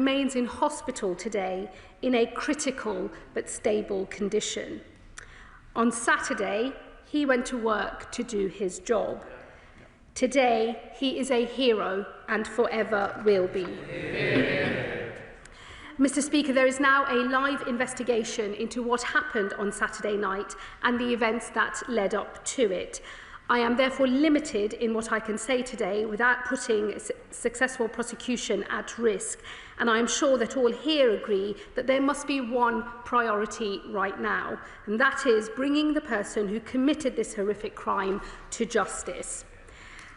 remains in hospital today in a critical but stable condition. On Saturday, he went to work to do his job. Today, he is a hero and forever will be. Mr. Speaker, there is now a live investigation into what happened on Saturday night and the events that led up to it. I am therefore limited in what I can say today without putting successful prosecution at risk, and I am sure that all here agree that there must be one priority right now, and that is bringing the person who committed this horrific crime to justice.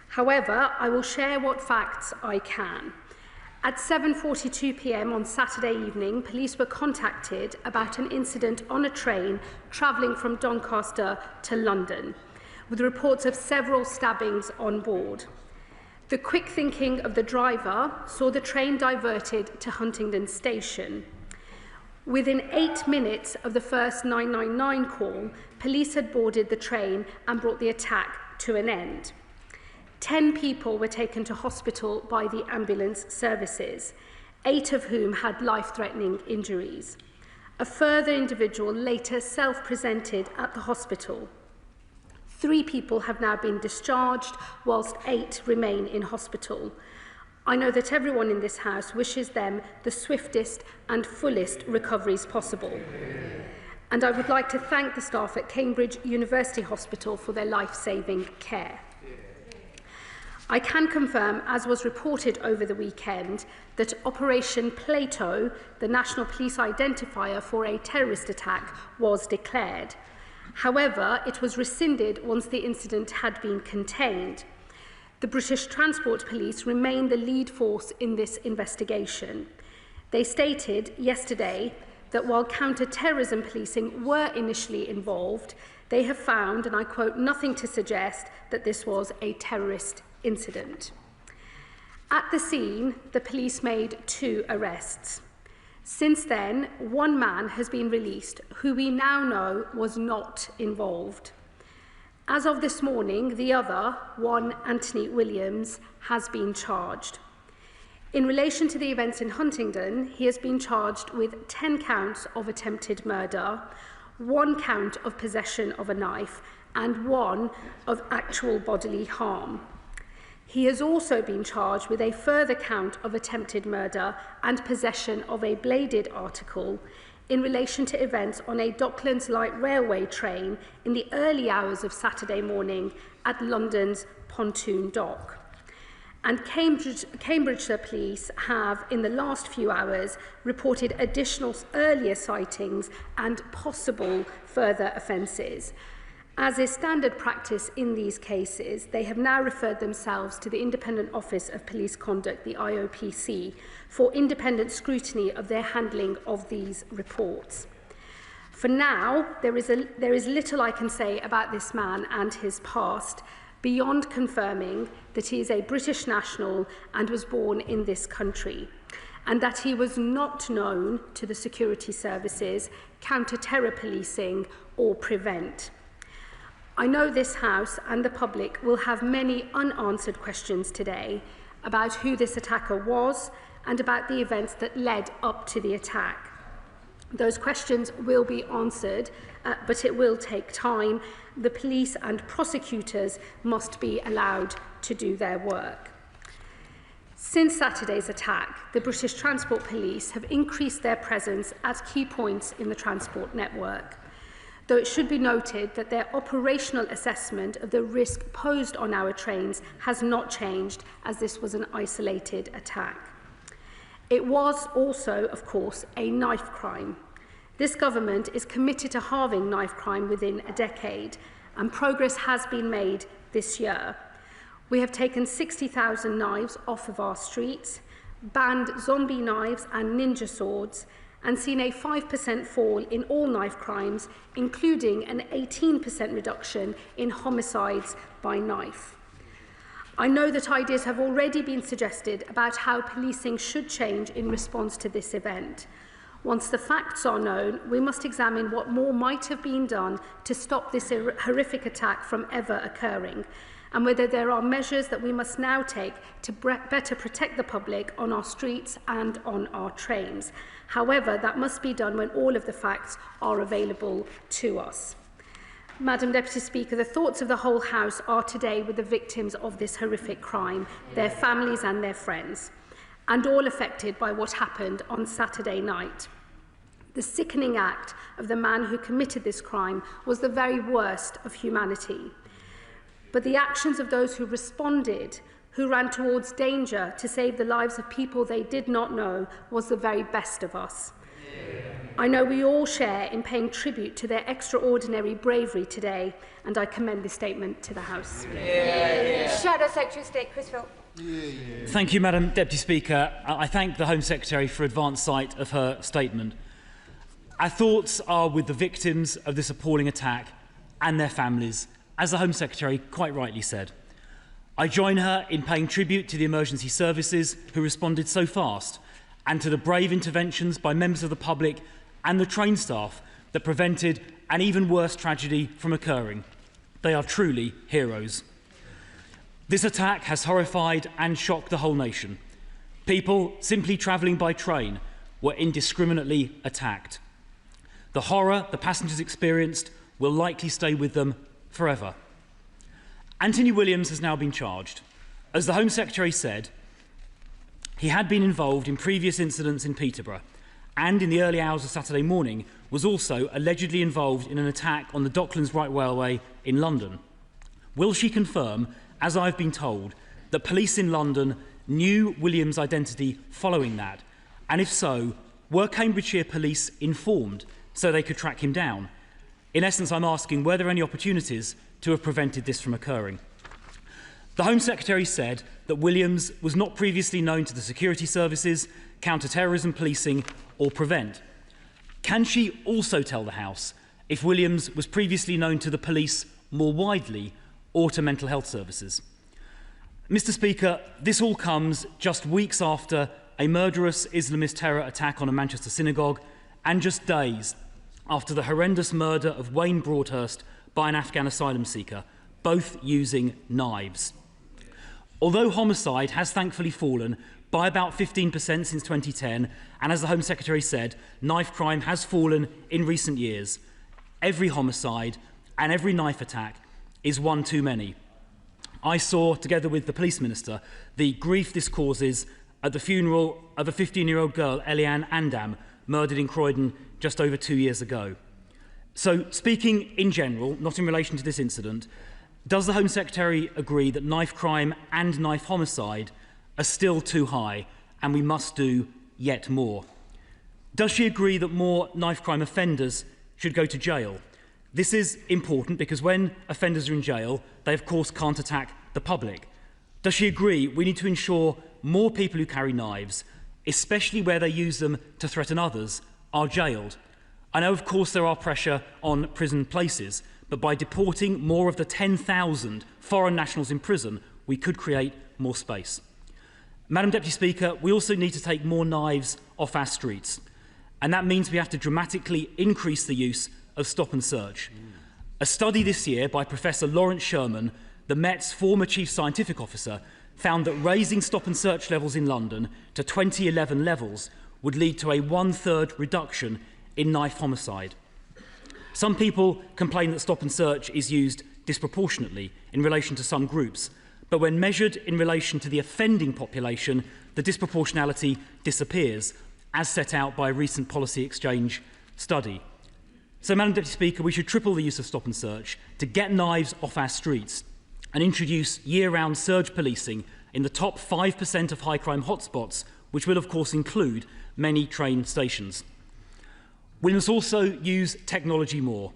However, I will share what facts I can. At 7:42 p.m. on Saturday evening, police were contacted about an incident on a train travelling from Doncaster to London, with reports of several stabbings on board. The quick thinking of the driver saw the train diverted to Huntingdon Station. Within 8 minutes of the first 999 call, police had boarded the train and brought the attack to an end. 10 people were taken to hospital by the ambulance services, 8 of whom had life-threatening injuries. A further individual later self-presented at the hospital. 3 people have now been discharged, whilst 8 remain in hospital. I know that everyone in this House wishes them the swiftest and fullest recoveries possible. And I would like to thank the staff at Cambridge University Hospital for their life-saving care. I can confirm, as was reported over the weekend, that Operation Plato, the National Police identifier for a terrorist attack, was declared. However, it was rescinded once the incident had been contained. The British Transport Police remain the lead force in this investigation. They stated yesterday that while counter-terrorism policing were initially involved, they have found, and I quote, nothing to suggest that this was a terrorist incident. At the scene, the police made 2 arrests. Since then, 1 man has been released who we now know was not involved. As of this morning, the other, one Anthony Williams, has been charged. In relation to the events in Huntingdon, he has been charged with 10 counts of attempted murder, 1 count of possession of a knife, and 1 of actual bodily harm. He has also been charged with a further count of attempted murder and possession of a bladed article in relation to events on a Docklands Light Railway train in the early hours of Saturday morning at London's Pontoon Dock. And Cambridgeshire Police have, in the last few hours, reported additional earlier sightings and possible further offences. As is standard practice in these cases, they have now referred themselves to the Independent Office of Police Conduct, the IOPC, for independent scrutiny of their handling of these reports. For now, there is little I can say about this man and his past, beyond confirming that he is a British national and was born in this country, and that he was not known to the security services, counter-terror policing, or prevent. I know this House and the public will have many unanswered questions today about who this attacker was and about the events that led up to the attack. Those questions will be answered, but it will take time. The police and prosecutors must be allowed to do their work. Since Saturday's attack, the British Transport Police have increased their presence at key points in the transport network, though it should be noted that their operational assessment of the risk posed on our trains has not changed, as this was an isolated attack. It was also, of course, a knife crime. This government is committed to halving knife crime within a decade, and progress has been made this year. We have taken 60,000 knives off of our streets, banned zombie knives and ninja swords, and seen a 5% fall in all knife crimes, including an 18% reduction in homicides by knife. I know that ideas have already been suggested about how policing should change in response to this event. Once the facts are known, we must examine what more might have been done to stop this horrific attack from ever occurring. and whether there are measures that we must now take to better protect the public on our streets and on our trains. However, that must be done when all of the facts are available to us. Madam Deputy Speaker, the thoughts of the whole House are today with the victims of this horrific crime, their families and their friends, and all affected by what happened on Saturday night. The sickening act of the man who committed this crime was the very worst of humanity. But the actions of those who responded, who ran towards danger to save the lives of people they did not know, was the very best of us. I know we all share in paying tribute to their extraordinary bravery today, and I commend this statement to the House. Shadow Secretary of State Chris Philp. Thank you, Madam Deputy Speaker. I thank the Home Secretary for advance sight of her statement. Our thoughts are with the victims of this appalling attack and their families, as the Home Secretary quite rightly said. I join her in paying tribute to the emergency services who responded so fast, and to the brave interventions by members of the public and the train staff that prevented an even worse tragedy from occurring. They are truly heroes. This attack has horrified and shocked the whole nation. People simply travelling by train were indiscriminately attacked. The horror the passengers experienced will likely stay with them forever. Anthony Williams has now been charged. As the Home Secretary said, he had been involved in previous incidents in Peterborough and in the early hours of Saturday morning was also allegedly involved in an attack on the Docklands Right Railway in London. Will she confirm, as I've been told, that police in London knew Williams' identity following that? And if so, were Cambridgeshire police informed so they could track him down? In essence, I'm asking, were there any opportunities to have prevented this from occurring? The Home Secretary said that Williams was not previously known to the security services, counter-terrorism policing or Prevent. Can she also tell the House if Williams was previously known to the police more widely or to mental health services? Mr. Speaker, this all comes just weeks after a murderous Islamist terror attack on a Manchester synagogue and just days after the horrendous murder of Wayne Broadhurst by an Afghan asylum seeker, both using knives. Although homicide has thankfully fallen by about 15% since 2010, and as the Home Secretary said, knife crime has fallen in recent years, every homicide and every knife attack is one too many. I saw, together with the Police Minister, the grief this causes at the funeral of a 15-year-old girl, Eliane Andam, murdered in Croydon just over 2 years ago. So, speaking in general, not in relation to this incident, does the Home Secretary agree that knife crime and knife homicide are still too high and we must do yet more? Does she agree that more knife crime offenders should go to jail? This is important because when offenders are in jail, they of course can't attack the public. Does she agree we need to ensure more people who carry knives, especially where they use them to threaten others, are jailed? I know of course there are pressure on prison places, but by deporting more of the 10,000 foreign nationals in prison, we could create more space. Madam Deputy Speaker, we also need to take more knives off our streets, and that means we have to dramatically increase the use of stop and search. A study this year by Professor Lawrence Sherman, the Met's former Chief Scientific Officer, found that raising stop and search levels in London to 2011 levels would lead to a 1/3 reduction in knife homicide. Some people complain that stop and search is used disproportionately in relation to some groups, but when measured in relation to the offending population, the disproportionality disappears, as set out by a recent policy exchange study. So, Madam Deputy Speaker, we should triple the use of stop and search to get knives off our streets and introduce year-round surge policing in the top 5% of high-crime hotspots, which will of course include many train stations. We must also use technology more.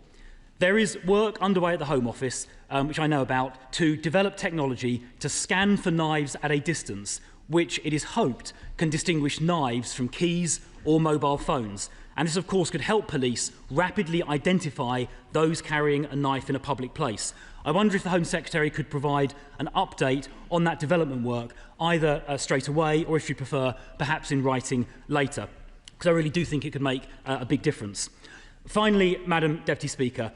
There is work underway at the Home Office, which I know about, to develop technology to scan for knives at a distance, which it is hoped can distinguish knives from keys or mobile phones. And this, of course, could help police rapidly identify those carrying a knife in a public place. I wonder if the Home Secretary could provide an update on that development work, either straight away or, if you prefer, perhaps in writing later, because I really do think it could make a big difference. Finally, Madam Deputy Speaker,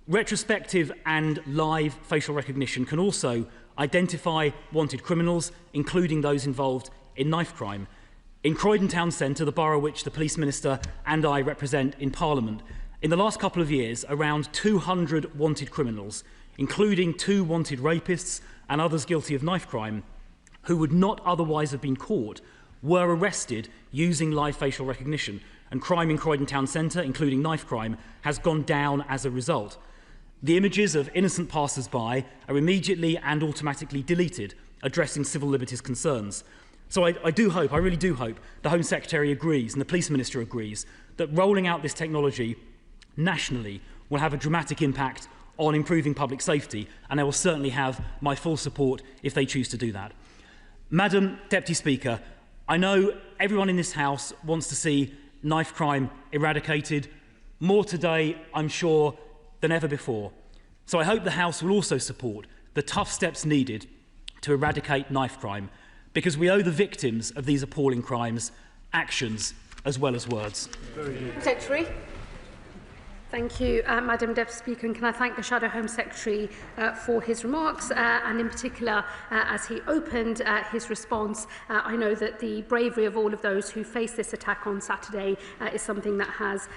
Retrospective and live facial recognition can also identify wanted criminals, including those involved in knife crime. In Croydon Town Centre, the borough which the Police Minister and I represent in Parliament, in the last couple of years, around 200 wanted criminals, including 2 wanted rapists and others guilty of knife crime, who would not otherwise have been caught, were arrested using live facial recognition, and crime in Croydon Town Centre, including knife crime, has gone down as a result. The images of innocent passers-by are immediately and automatically deleted, addressing civil liberties concerns. So I really do hope the Home Secretary agrees and the Police Minister agrees that rolling out this technology nationally will have a dramatic impact on improving public safety, and they will certainly have my full support if they choose to do that. Madam Deputy Speaker, I know everyone in this House wants to see knife crime eradicated, more today, I'm sure, than ever before. So I hope the House will also support the tough steps needed to eradicate knife crime, because we owe the victims of these appalling crimes actions as well as words. Secretary. Thank you, Madam Deputy Speaker, and can I thank the Shadow Home Secretary for his remarks, and in particular, as he opened his response, I know that the bravery of all of those who faced this attack on Saturday is something that has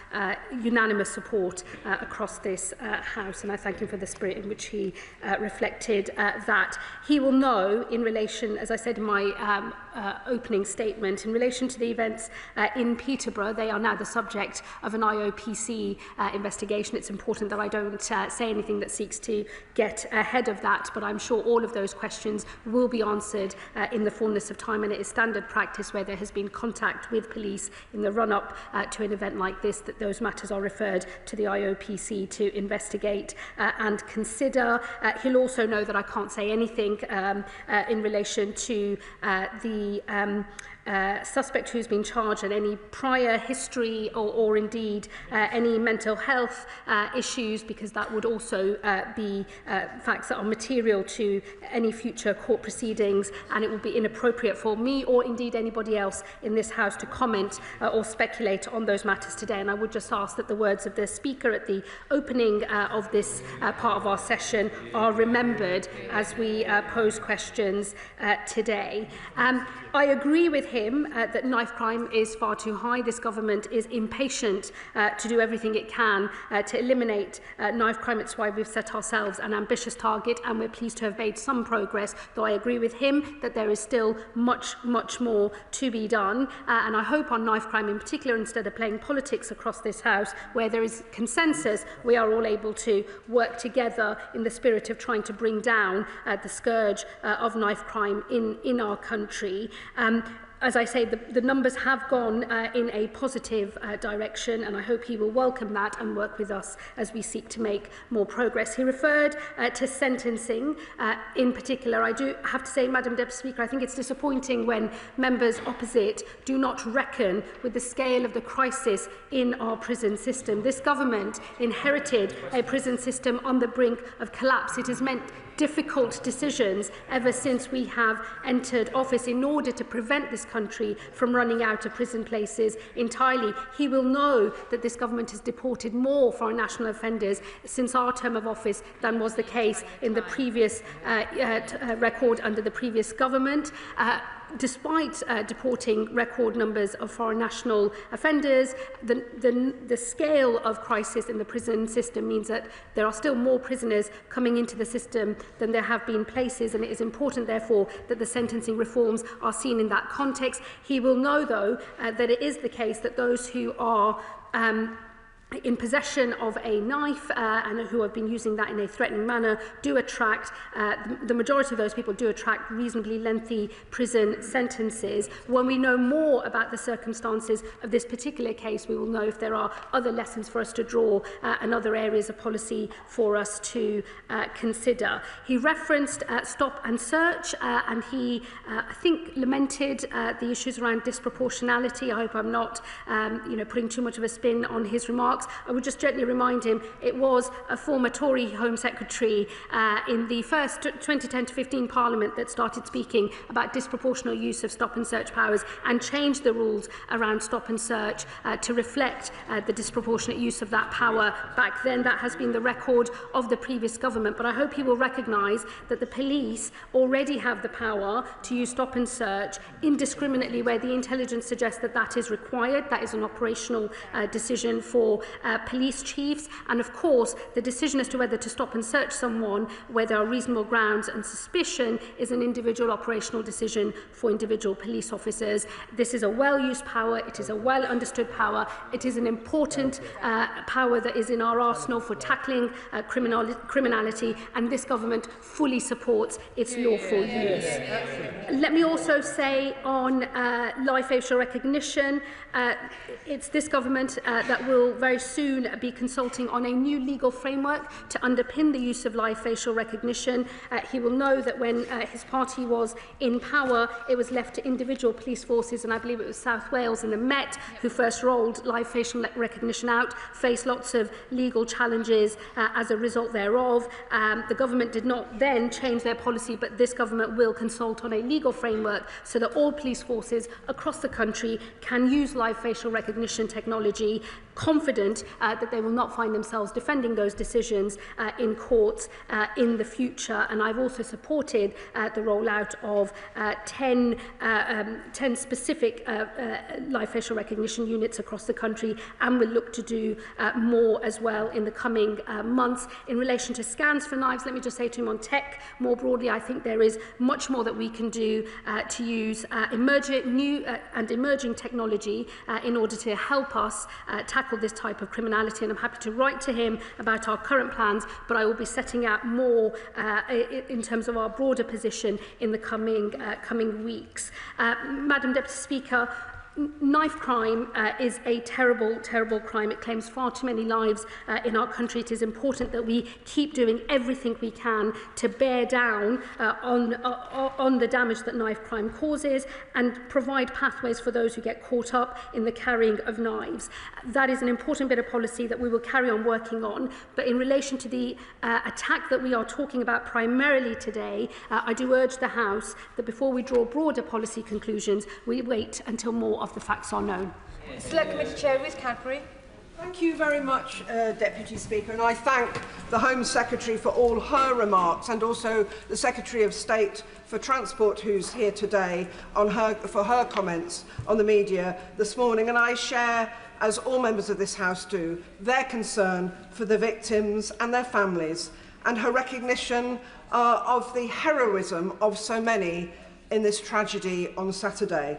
unanimous support across this House, and I thank him for the spirit in which he reflected that. He will know, in relation, as I said in my opening statement, in relation to the events in Peterborough, they are now the subject of an IOPC investigation. It's important that I don't say anything that seeks to get ahead of that, but I'm sure all of those questions will be answered in the fullness of time, and it is standard practice where there has been contact with police in the run-up to an event like this that those matters are referred to the IOPC to investigate and consider. He'll also know that I can't say anything in relation to the suspect who's been charged and any prior history or indeed any mental health issues, because that would also be facts that are material to any future court proceedings, and it would be inappropriate for me or indeed anybody else in this House to comment or speculate on those matters today. And I would just ask that the words of the Speaker at the opening of this part of our session are remembered as we pose questions today. I agree with him that knife crime is far too high. This government is impatient to do everything it can to eliminate knife crime. It's why we've set ourselves an ambitious target, and we're pleased to have made some progress, though I agree with him that there is still much more to be done. And I hope on knife crime in particular, instead of playing politics across this House, where there is consensus, we are all able to work together in the spirit of trying to bring down the scourge of knife crime in our country. As I say, the numbers have gone in a positive direction, and I hope he will welcome that and work with us as we seek to make more progress. He referred to sentencing in particular. I do have to say, Madam Deputy Speaker, I think it's disappointing when members opposite do not reckon with the scale of the crisis in our prison system. This government inherited a prison system on the brink of collapse. It has meant difficult decisions ever since we have entered office in order to prevent this country from running out of prison places entirely. He will know that this government has deported more foreign national offenders since our term of office than was the case in the previous record under the previous government. Despite deporting record numbers of foreign national offenders, the scale of crisis in the prison system means that there are still more prisoners coming into the system than there have been places, and it is important, therefore, that the sentencing reforms are seen in that context. He will know, though, that it is the case that those who are in possession of a knife and who have been using that in a threatening manner do attract, the majority of those people do attract reasonably lengthy prison sentences. When we know more about the circumstances of this particular case, we will know if there are other lessons for us to draw and other areas of policy for us to consider. He referenced stop and search, and he, I think, lamented the issues around disproportionality. I hope I'm not putting too much of a spin on his remarks. remarks, I would just gently remind him it was a former Tory Home Secretary in the first 2010 to 15 Parliament that started speaking about disproportionate use of stop and search powers and changed the rules around stop and search to reflect the disproportionate use of that power back then. That has been the record of the previous government, but I hope he will recognise that the police already have the power to use stop and search indiscriminately where the intelligence suggests that that is required. That is an operational decision for police chiefs, and of course the decision as to whether to stop and search someone where there are reasonable grounds and suspicion is an individual operational decision for individual police officers. This is a well-used power, it is a well-understood power, it is an important power that is in our arsenal for tackling criminality, and this government fully supports its lawful use. Let me also say on live facial recognition, it's this government that will very soon be consulting on a new legal framework to underpin the use of live facial recognition. He will know that when his party was in power, it was left to individual police forces, and I believe it was South Wales and the Met who first rolled live facial recognition out, faced lots of legal challenges as a result thereof. The government did not then change their policy, but this government will consult on a legal framework so that all police forces across the country can use live facial recognition technology, confident that they will not find themselves defending those decisions in courts in the future. And I've also supported the rollout of 10 specific live facial recognition units across the country, and will look to do more as well in the coming months. In relation to scans for knives, let me just say to him on tech more broadly, I think there is much more that we can do to use new and emerging technology in order to help us tackle this type of criminality, and I'm happy to write to him about our current plans, but I will be setting out more in terms of our broader position in the coming weeks. Madam Deputy Speaker, knife crime is a terrible, terrible crime. It claims far too many lives in our country. It is important that we keep doing everything we can to bear down on the damage that knife crime causes and provide pathways for those who get caught up in the carrying of knives. That is an important bit of policy that we will carry on working on. But in relation to the attack that we are talking about primarily today, I do urge the House that before we draw broader policy conclusions, we wait until more of the facts are known. Select Committee Chair Ruth Cadbury. Thank you very much, Deputy Speaker, and I thank the Home Secretary for all her remarks, and also the Secretary of State for Transport, who's here today, for her comments on the media this morning. And I share, as all members of this House do, their concern for the victims and their families, and her recognition of the heroism of so many in this tragedy on Saturday.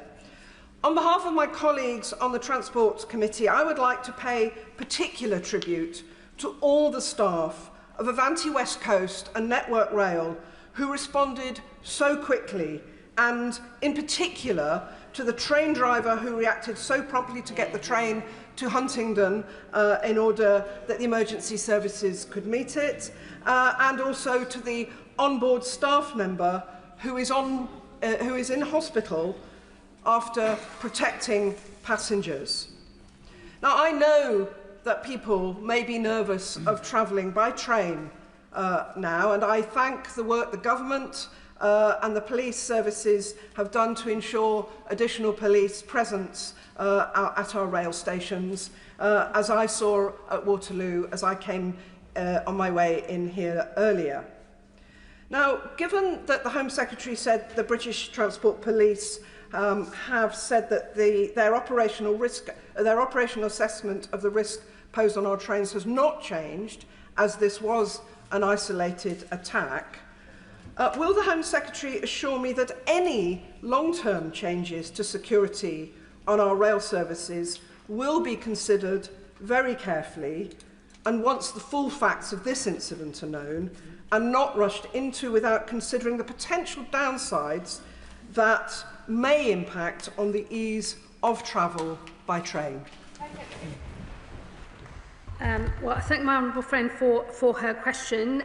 On behalf of my colleagues on the Transport Committee, I would like to pay particular tribute to all the staff of Avanti West Coast and Network Rail who responded so quickly, and in particular to the train driver who reacted so promptly to get the train to Huntingdon in order that the emergency services could meet it, and also to the onboard staff member who is in hospital after protecting passengers. Now, I know that people may be nervous of travelling by train now, and I thank the work the government and the police services have done to ensure additional police presence at our rail stations, as I saw at Waterloo as I came on my way in here earlier. Now, given that the Home Secretary said the British Transport Police have said that their operational assessment of the risk posed on our trains has not changed, as this was an isolated attack, will the Home Secretary assure me that any long-term changes to security on our rail services will be considered very carefully, and once the full facts of this incident are known, and not rushed into without considering the potential downsides that may impact on the ease of travel by train? Well, I thank my honourable friend for her question.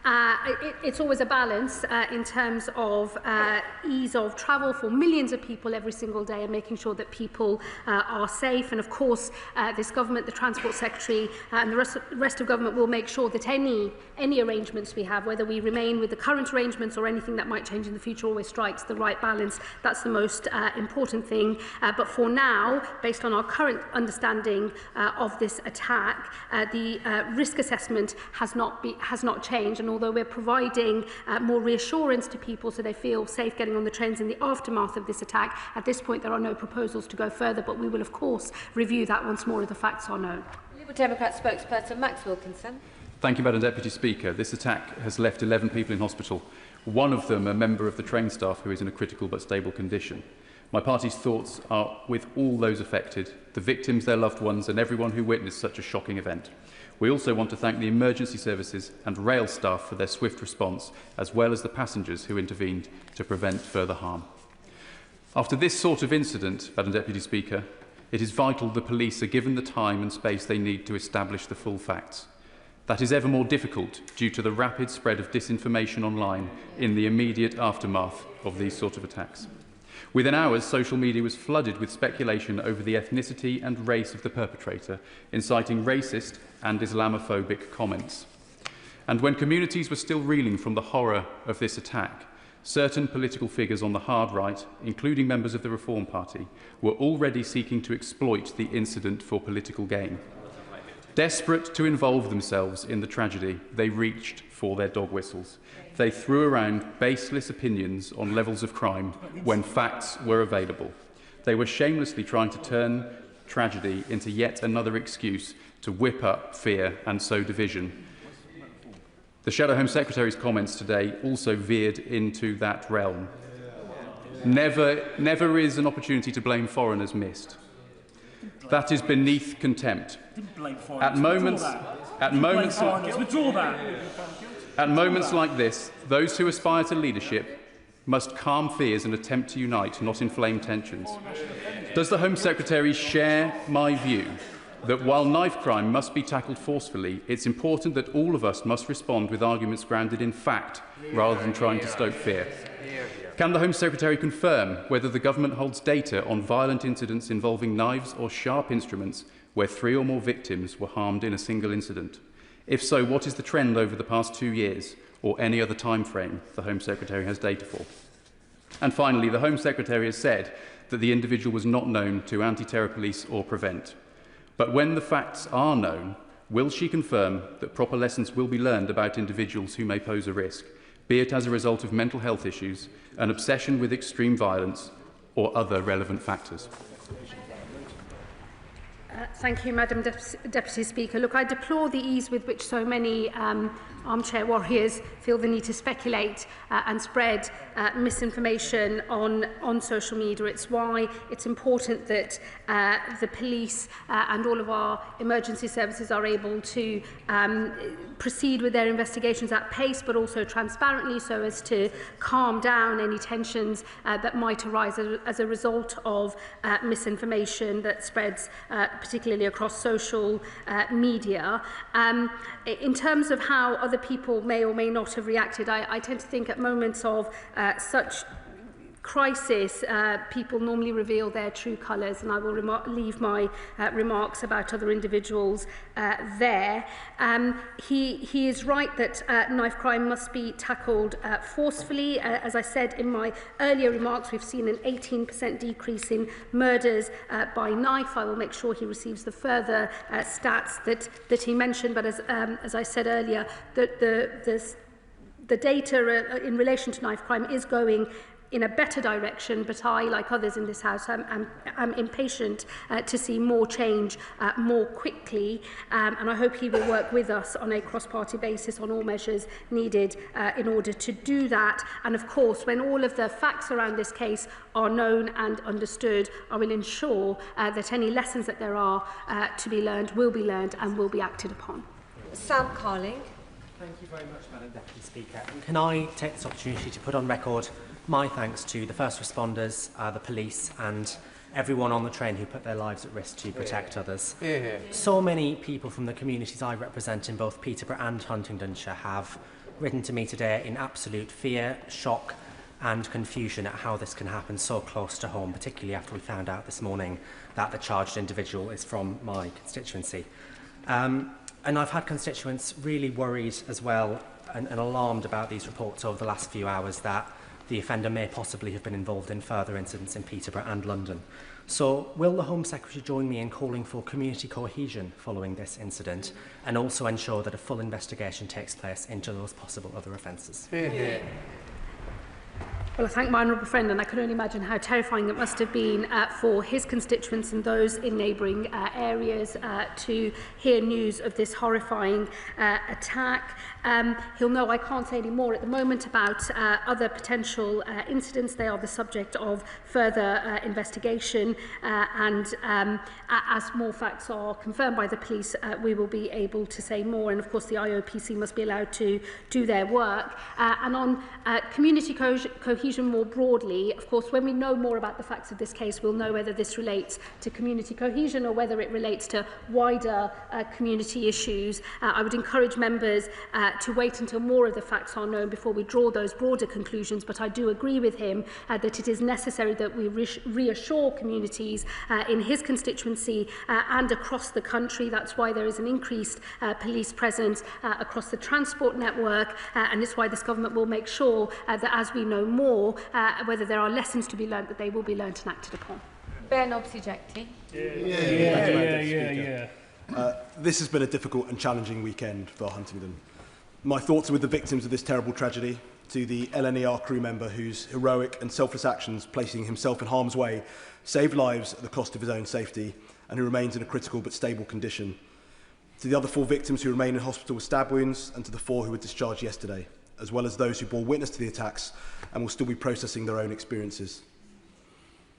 It's always a balance in terms of ease of travel for millions of people every single day and making sure that people are safe. And of course, this government, the Transport Secretary and the rest of government will make sure that any arrangements we have, whether we remain with the current arrangements or anything that might change in the future, always strikes the right balance. That's the most important thing. But for now, based on our current understanding of this attack, the risk assessment has not changed. And although we're providing more reassurance to people so they feel safe getting on the trains in the aftermath of this attack, at this point there are no proposals to go further, but we will of course review that once more of the facts are known. Liberal Democrat spokesperson Max Wilkinson. Thank you, Madam Deputy Speaker. This attack has left 11 people in hospital, one of them a member of the train staff who is in a critical but stable condition. My party's thoughts are with all those affected, the victims, their loved ones and everyone who witnessed such a shocking event. We also want to thank the emergency services and rail staff for their swift response, as well as the passengers who intervened to prevent further harm. After this sort of incident, Madam Deputy Speaker, it is vital the police are given the time and space they need to establish the full facts. That is ever more difficult due to the rapid spread of disinformation online in the immediate aftermath of these sort of attacks. Within hours, social media was flooded with speculation over the ethnicity and race of the perpetrator, inciting racist and Islamophobic comments. And when communities were still reeling from the horror of this attack, certain political figures on the hard right, including members of the Reform Party, were already seeking to exploit the incident for political gain. Desperate to involve themselves in the tragedy, they reached for their dog whistles. They threw around baseless opinions on levels of crime when facts were available. They were shamelessly trying to turn tragedy into yet another excuse to whip up fear and sow division. The Shadow Home Secretary's comments today also veered into that realm. Never is an opportunity to blame foreigners missed. That is beneath contempt. At moments like this, those who aspire to leadership must calm fears and attempt to unite, not inflame tensions. Does the Home Secretary share my view that while knife crime must be tackled forcefully, it's important that all of us must respond with arguments grounded in fact rather than trying to stoke fear? Can the Home Secretary confirm whether the government holds data on violent incidents involving knives or sharp instruments where 3 or more victims were harmed in a single incident? If so, what is the trend over the past 2 years or any other time frame the Home Secretary has data for? And finally, the Home Secretary has said that the individual was not known to anti-terror police or Prevent. But when the facts are known, will she confirm that proper lessons will be learned about individuals who may pose a risk, be it as a result of mental health issues, an obsession with extreme violence, or other relevant factors? Thank you, Madam Deputy Speaker. Look, I deplore the ease with which so many armchair warriors feel the need to speculate and spread misinformation on social media. It's why it's important that the police and all of our emergency services are able to proceed with their investigations at pace, but also transparently, so as to calm down any tensions that might arise as a result of misinformation that spreads particularly across social media. In terms of how other people may or may not have reacted, I tend to think at moments of such crisis, people normally reveal their true colours, and I will leave my remarks about other individuals there. He is right that knife crime must be tackled forcefully. As I said in my earlier remarks, we've seen an 18% decrease in murders by knife. I will make sure he receives the further stats that he mentioned, but as I said earlier, the data in relation to knife crime is going in a better direction, but I, like others in this House, am impatient to see more change more quickly, and I hope he will work with us on a cross-party basis on all measures needed in order to do that. And of course, when all of the facts around this case are known and understood, I will ensure that any lessons that there are to be learned will be learned and will be acted upon. Sam Carling. Thank you very much, Madam Deputy Speaker. And can I take this opportunity to put on record my thanks to the first responders, the police and everyone on the train who put their lives at risk to protect others. So many people from the communities I represent in both Peterborough and Huntingdonshire have written to me today in absolute fear, shock and confusion at how this can happen so close to home, particularly after we found out this morning that the charged individual is from my constituency. And I've had constituents really worried as well and alarmed about these reports over the last few hours that the offender may possibly have been involved in further incidents in Peterborough and London. So will the Home Secretary join me in calling for community cohesion following this incident and also ensure that a full investigation takes place into those possible other offences? Yeah. Well, I thank my honourable friend, and I can only imagine how terrifying it must have been for his constituents and those in neighbouring areas to hear news of this horrifying attack. He'll know I can't say any more at the moment about other potential incidents. They are the subject of further investigation, and as more facts are confirmed by the police, we will be able to say more. And of course, the IOPC must be allowed to do their work. And on community cohesion more broadly, of course, when we know more about the facts of this case, we'll know whether this relates to community cohesion or whether it relates to wider community issues. I would encourage members to wait until more of the facts are known before we draw those broader conclusions, but I do agree with him that it is necessary that we reassure communities in his constituency and across the country. That's why there is an increased police presence across the transport network, and it's why this government will make sure that as we know more, whether there are lessons to be learnt, that they will be learnt and acted upon. Ben Obsijekti. This has been a difficult and challenging weekend for Huntingdon. My thoughts are with the victims of this terrible tragedy, to the LNER crew member whose heroic and selfless actions, placing himself in harm's way, saved lives at the cost of his own safety, and who remains in a critical but stable condition. To the other 4 victims who remain in hospital with stab wounds, and to the 4 who were discharged yesterday, as well as those who bore witness to the attacks and will still be processing their own experiences.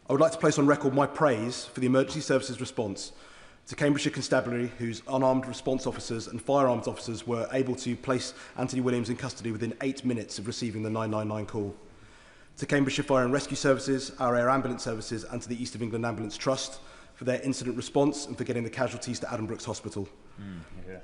I would like to place on record my praise for the emergency services response to Cambridgeshire Constabulary, whose unarmed response officers and firearms officers were able to place Anthony Williams in custody within 8 minutes of receiving the 999 call. To Cambridgeshire Fire and Rescue Services, our Air Ambulance Services and to the East of England Ambulance Trust for their incident response and for getting the casualties to Addenbrooke's Hospital.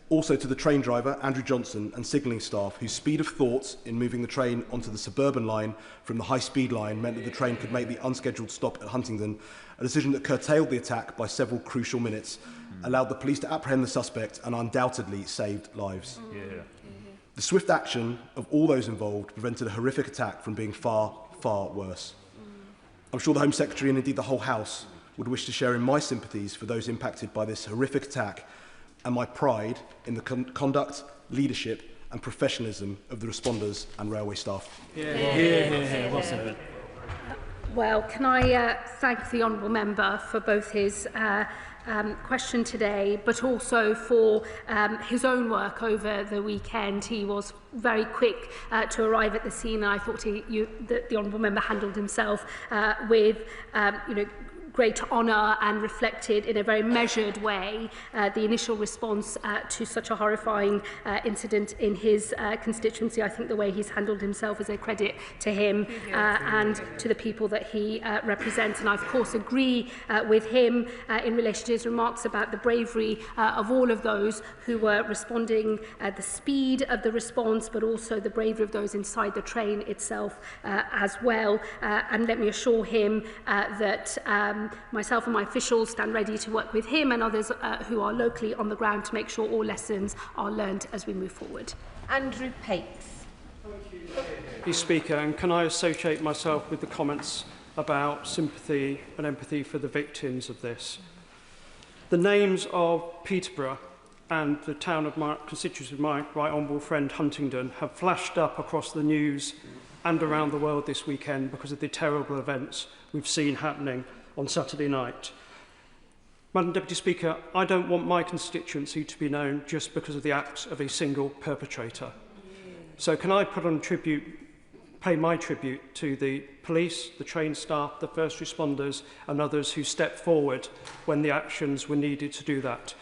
Also to the train driver, Andrew Johnson, and signalling staff, whose speed of thought in moving the train onto the suburban line from the high-speed line meant that the train could make the unscheduled stop at Huntingdon, a decision that curtailed the attack by several crucial minutes, allowed the police to apprehend the suspect and undoubtedly saved lives. The swift action of all those involved prevented a horrific attack from being far, far worse. I'm sure the Home Secretary and indeed the whole House would wish to share in my sympathies for those impacted by this horrific attack and my pride in the conduct, leadership and professionalism of the responders and railway staff. Well said. Well, can I thank the Honourable Member for both his question today, but also for his own work over the weekend. He was very quick to arrive at the scene, and I thought that the Honourable Member handled himself with great honour and reflected in a very measured way the initial response to such a horrifying incident in his constituency. I think the way he's handled himself is a credit to him and to the people that he represents. And I, of course, agree with him in relation to his remarks about the bravery of all of those who were responding, the speed of the response, but also the bravery of those inside the train itself as well. And let me assure him that myself and my officials stand ready to work with him and others who are locally on the ground to make sure all lessons are learnt as we move forward. Andrew Pakes. Thank you, Speaker. And can I associate myself with the comments about sympathy and empathy for the victims of this? The names of Peterborough and the town of my constituency of my right honourable friend Huntingdon have flashed up across the news and around the world this weekend because of the terrible events we've seen happening on Saturday night. Madam Deputy Speaker, I don't want my constituency to be known just because of the acts of a single perpetrator. So can I pay my tribute to the police, the train staff, the first responders and others who stepped forward when the actions were needed to do that.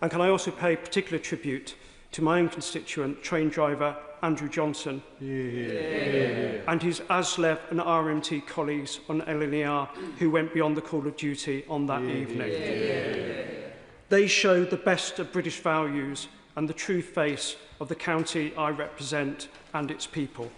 And can I also pay particular tribute to my own constituent, train driver Andrew Johnson, and his ASLEV and RMT colleagues on LNER who went beyond the call of duty on that evening. They showed the best of British values and the true face of the county I represent and its people.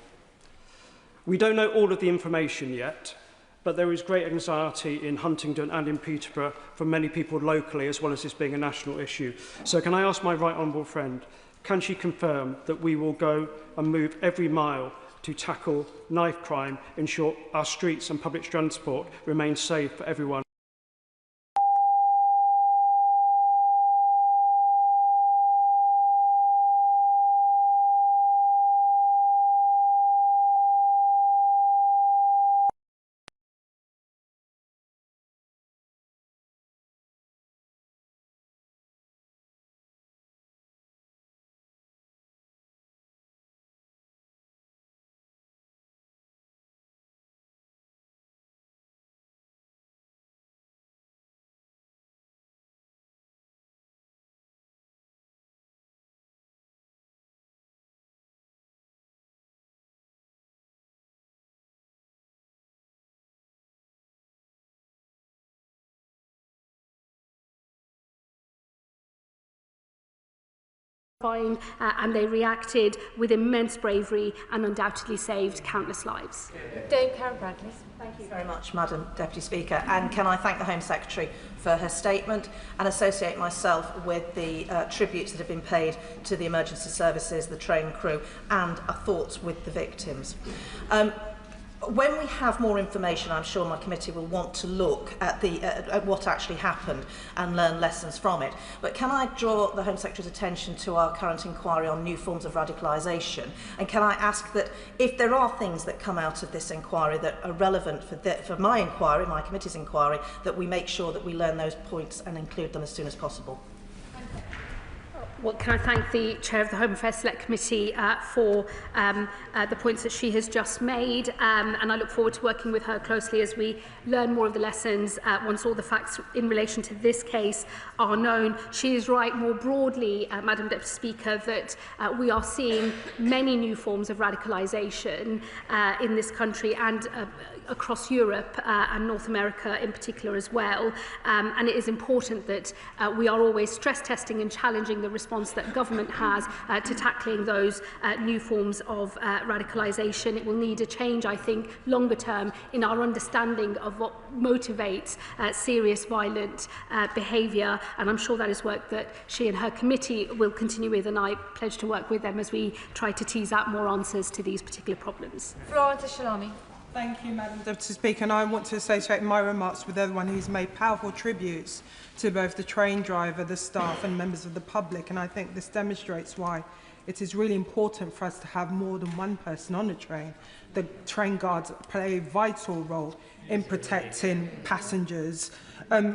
We don't know all of the information yet, but there is great anxiety in Huntingdon and in Peterborough from many people locally, as well as this being a national issue. So can I ask my right honourable friend, can she confirm that we will go and move every mile to tackle knife crime, ensure our streets and public transport remain safe for everyone? And they reacted with immense bravery and undoubtedly saved countless lives. Dame Karen Bradley. Thank you very much, Madam Deputy Speaker. And can I thank the Home Secretary for her statement and associate myself with the tributes that have been paid to the emergency services, the train crew, and our thoughts with the victims. When we have more information, I'm sure my committee will want to look at, at what actually happened and learn lessons from it. But can I draw the Home Secretary's attention to our current inquiry on new forms of radicalisation? And can I ask that if there are things that come out of this inquiry that are relevant for my inquiry, my committee's inquiry, that we make sure that we learn those points and include them as soon as possible? Well, can I thank the Chair of the Home Affairs Select Committee for the points that she has just made, and I look forward to working with her closely as we learn more of the lessons once all the facts in relation to this case are known. She is right more broadly, Madam Deputy Speaker, that we are seeing many new forms of radicalisation in this country and across Europe and North America in particular as well. And it is important that we are always stress testing and challenging the response that government has to tackling those new forms of radicalisation. It will need a change, I think, longer term in our understanding of what motivates serious violent behaviour, and I'm sure that is work that she and her committee will continue with, and I pledge to work with them as we try to tease out more answers to these particular problems. Florence Shalami. Thank you, Madam Deputy Speaker, and I want to associate my remarks with everyone who's made powerful tributes to both the train driver, the staff and members of the public, and I think this demonstrates why it is really important for us to have more than one person on the train. The train guards play a vital role in protecting passengers.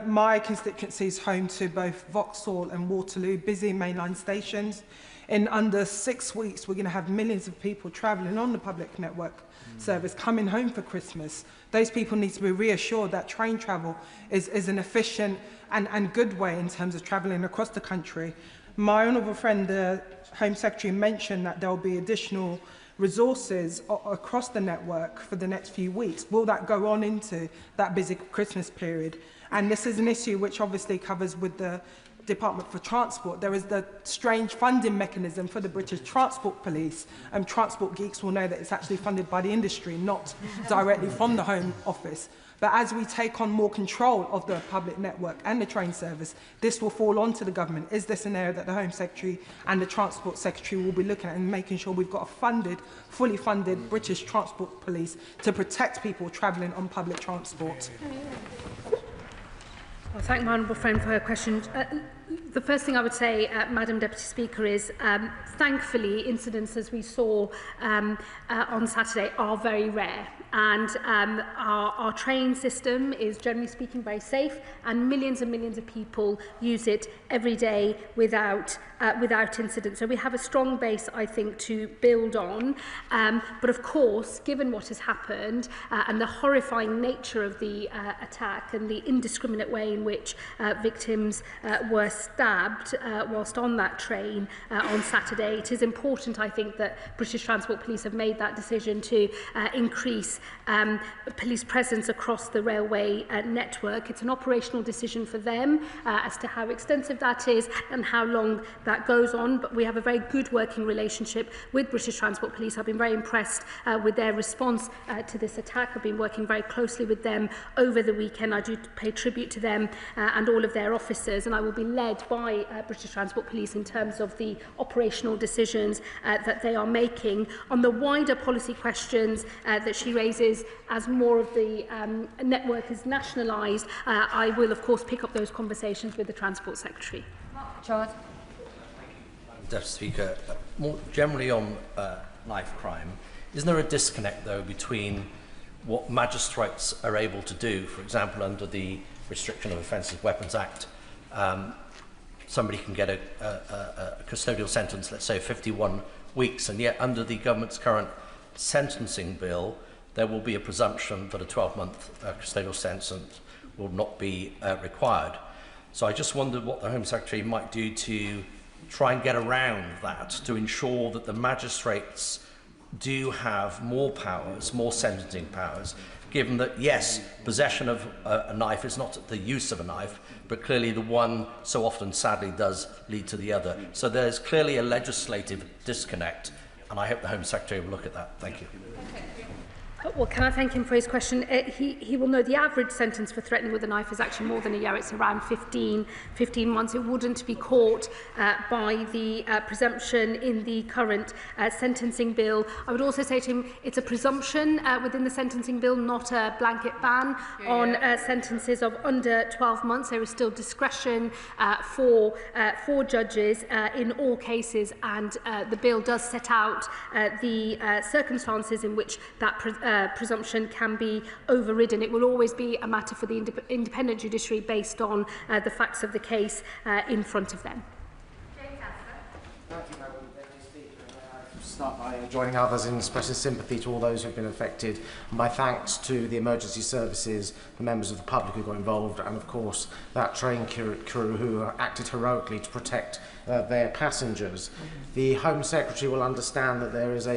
My constituency is home to both Vauxhall and Waterloo, busy mainline stations. In under 6 weeks, we're going to have millions of people travelling on the public network service coming home for Christmas. Those people need to be reassured that train travel is an efficient and good way in terms of travelling across the country. My honourable friend, the Home Secretary, mentioned that there will be additional resources across the network for the next few weeks. Will that go on into that busy Christmas period? And this is an issue which obviously covers with the Department for Transport. There is the strange funding mechanism for the British Transport Police, and transport geeks will know that it's actually funded by the industry, not directly from the Home Office. But as we take on more control of the public network and the train service, this will fall onto the government. Is this an area that the Home Secretary and the Transport Secretary will be looking at and making sure we've got a funded, fully funded British Transport Police to protect people travelling on public transport? Well, thank my honourable friend for her question. The first thing I would say, Madam Deputy Speaker, is thankfully incidents as we saw on Saturday are very rare, and our train system is generally speaking very safe, and millions of people use it every day without incident. So we have a strong base, I think, to build on. But of course, given what has happened and the horrifying nature of the attack and the indiscriminate way in which victims were stabbed, stabbed whilst on that train on Saturday. It is important, I think, that British Transport Police have made that decision to increase police presence across the railway network. It's an operational decision for them as to how extensive that is and how long that goes on, but we have a very good working relationship with British Transport Police. I've been very impressed with their response to this attack. I've been working very closely with them over the weekend. I do pay tribute to them and all of their officers, and I will be led by British Transport Police in terms of the operational decisions that they are making. On the wider policy questions that she raises, as more of the network is nationalised, I will of course pick up those conversations with the Transport Secretary. Charles. Deputy Speaker, more generally on knife crime, isn't there a disconnect though between what magistrates are able to do? For example, under the Restriction of Offensive Weapons Act, somebody can get a custodial sentence, let's say 51 weeks, and yet under the government's current sentencing bill, there will be a presumption that a 12-month custodial sentence will not be required. So I just wondered what the Home Secretary might do to try and get around that, to ensure that the magistrates do have more powers, more sentencing powers, given that, yes, possession of a knife is not the use of a knife, but clearly the one so often, sadly, does lead to the other. So there's clearly a legislative disconnect, and I hope the Home Secretary will look at that. Thank you. Well, can I thank him for his question? He will know the average sentence for threatening with a knife is actually more than a year. It's around 15 months. It wouldn't be caught by the presumption in the current sentencing bill. I would also say to him, it's a presumption within the sentencing bill, not a blanket ban on sentences of under 12 months. There is still discretion for judges in all cases, and the bill does set out the circumstances in which that presumption can be overridden. It will always be a matter for the independent judiciary based on the facts of the case in front of them. Start by joining others in expressing sympathy to all those who have been affected. My thanks to the emergency services, the members of the public who got involved, and of course that train crew who acted heroically to protect their passengers. The Home Secretary will understand that there is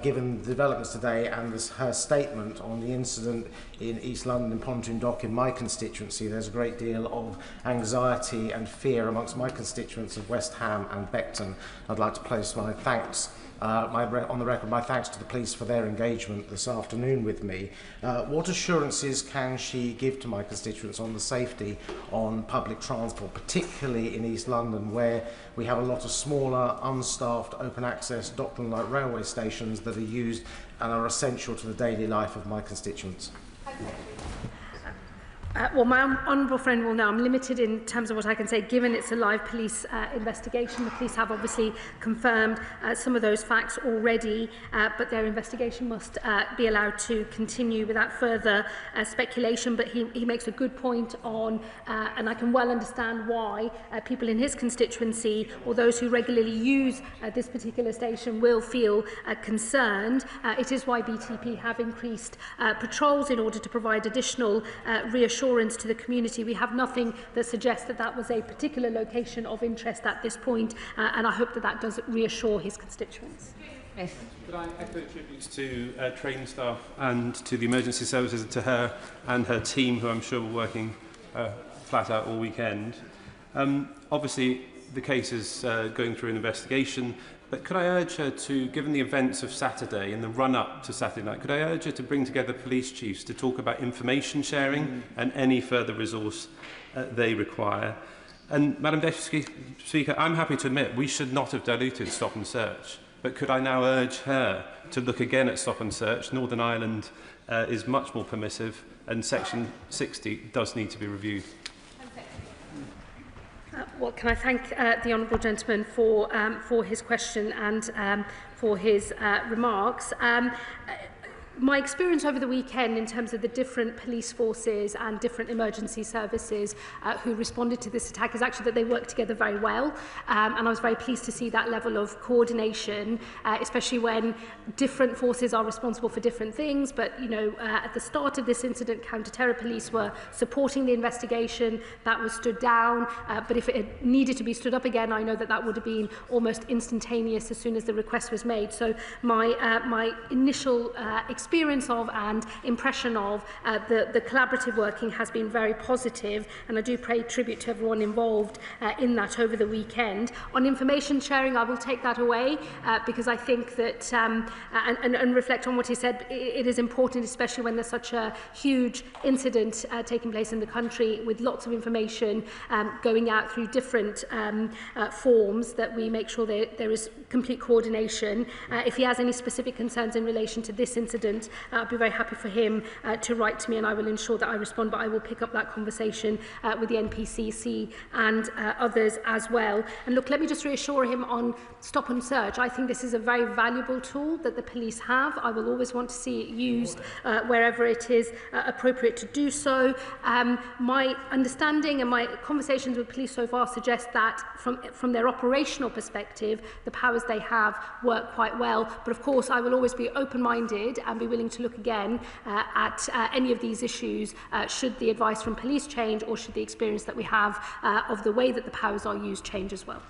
given the developments today and her statement on the incident in East London in Pontoon Dock in my constituency, there's a great deal of anxiety and fear amongst my constituents of West Ham and Beckton. I'd like to place my thanks on the record, my thanks to the police for their engagement this afternoon with me. What assurances can she give to my constituents on the safety on public transport, particularly in East London, where we have a lot of smaller, unstaffed, open access, Dockland-like railway stations that are used and are essential to the daily life of my constituents? Well, my honourable friend will know I'm limited in terms of what I can say, given it's a live police investigation. The police have obviously confirmed some of those facts already, but their investigation must be allowed to continue without further speculation. But he makes a good point on, and I can well understand why people in his constituency or those who regularly use this particular station will feel concerned. It is why BTP have increased patrols in order to provide additional reassurance to the community. We have nothing that suggests that that was a particular location of interest at this point, and I hope that that does reassure his constituents. Yes. Could I echo tributes to train staff and to the emergency services, to her and her team, who I'm sure were working flat out all weekend. Obviously, the case is going through an investigation, but could I urge her to, given the events of Saturday and the run-up to Saturday night, could I urge her to bring together police chiefs to talk about information sharing and any further resource they require? And, Madam Deputy Speaker, I'm happy to admit we should not have diluted stop and search, but could I now urge her to look again at stop and search? Northern Ireland is much more permissive, and Section 60 does need to be reviewed. Well, can I thank the honourable gentleman for his question and for his remarks. My experience over the weekend in terms of the different police forces and different emergency services who responded to this attack is actually that they work together very well, and I was very pleased to see that level of coordination, especially when different forces are responsible for different things. But at the start of this incident, counter-terror police were supporting the investigation. That was stood down, but if it had needed to be stood up again, I know that that would have been almost instantaneous as soon as the request was made. So my initial experience of and impression of the collaborative working has been very positive, and I do pay tribute to everyone involved in that over the weekend. On information sharing, I will take that away because I think that, and reflect on what he said, it is important, especially when there's such a huge incident taking place in the country with lots of information going out through different forms, that we make sure that there is complete coordination. If he has any specific concerns in relation to this incident, I'll be very happy for him to write to me, and I will ensure that I respond, but I will pick up that conversation with the NPCC and others as well. And look, let me just reassure him on stop and search. I think this is a very valuable tool that the police have. I will always want to see it used wherever it is appropriate to do so. My understanding and my conversations with police so far suggest that from their operational perspective, the powers they have work quite well. But of course, I will always be open-minded and be willing to look again at any of these issues should the advice from police change, or should the experience that we have of the way that the powers are used change as well.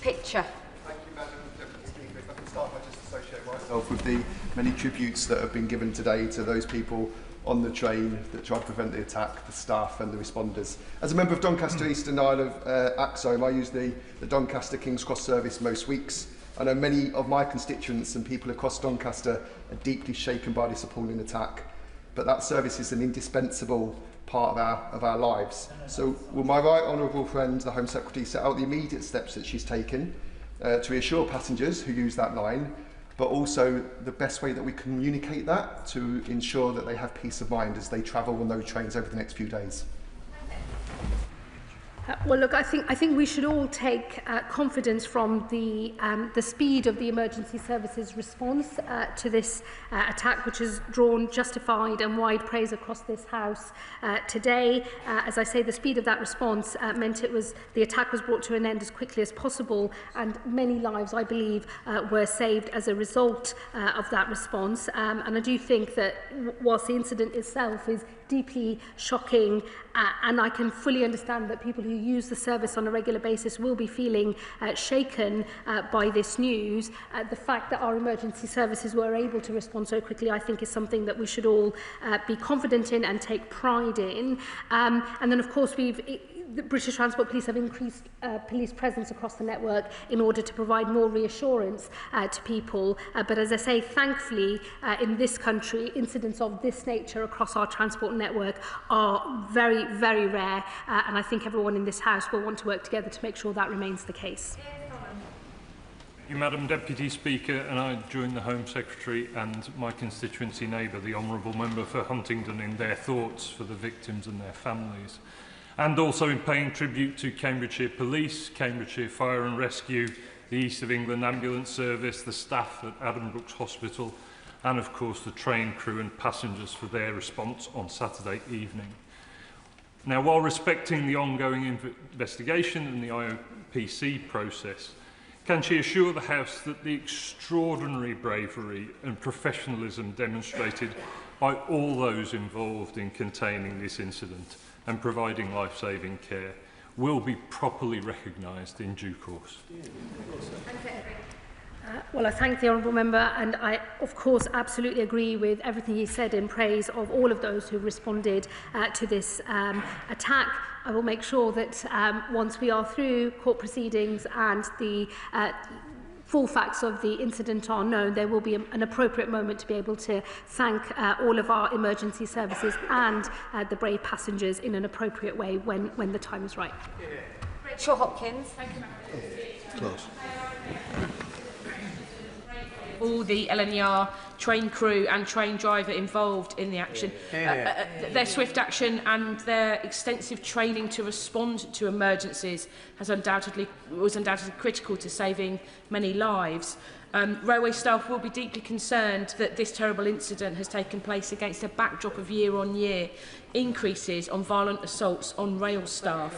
Picture. Thank you, Madam Deputy Speaker. If I can start by just associating myself with the many tributes that have been given today to those people on the train that tried to prevent the attack, the staff and the responders. As a member of Doncaster East and Isle of Axholme, I use the Doncaster King's Cross service most weeks. I know many of my constituents and people across Doncaster are deeply shaken by this appalling attack, but that service is an indispensable part of our lives. So will my right honourable friend, the Home Secretary, set out the immediate steps that she's taken to reassure passengers who use that line, but also the best way that we communicate that to ensure that they have peace of mind as they travel on those trains over the next few days? Well, look, I think we should all take confidence from the speed of the emergency services response to this attack, which has drawn justified and wide praise across this House today. As I say, the speed of that response meant the attack was brought to an end as quickly as possible, and many lives, I believe, were saved as a result of that response. And I do think that whilst the incident itself is deeply shocking, and I can fully understand that people who use the service on a regular basis will be feeling shaken by this news, the fact that our emergency services were able to respond so quickly, I think, is something that we should all be confident in and take pride in. And then, of course, the British Transport Police have increased police presence across the network in order to provide more reassurance to people. But as I say, thankfully, in this country, incidents of this nature across our transport network are very, very rare. And I think everyone in this House will want to work together to make sure that remains the case. Thank you, Madam Deputy Speaker, and I join the Home Secretary and my constituency neighbour, the Honourable Member for Huntingdon, in their thoughts for the victims and their families, and also in paying tribute to Cambridgeshire Police, Cambridgeshire Fire and Rescue, the East of England Ambulance Service, the staff at Adam Brooks Hospital, and of course the train crew and passengers for their response on Saturday evening. Now, while respecting the ongoing investigation and the IOPC process, can she assure the House that the extraordinary bravery and professionalism demonstrated by all those involved in containing this incident and providing life-saving care will be properly recognised in due course? Well, I thank the Honourable Member, and I, of course, absolutely agree with everything he said in praise of all of those who responded to this attack. I will make sure that once we are through court proceedings and the full facts of the incident are known, there will be an appropriate moment to be able to thank all of our emergency services and the brave passengers in an appropriate way when the time is right. Rachel Hopkins. Close. all the LNER train crew and train driver involved in the action. Their swift action and their extensive training to respond to emergencies was undoubtedly critical to saving many lives. Railway staff will be deeply concerned that this terrible incident has taken place against a backdrop of year-on-year increases on violent assaults on rail staff.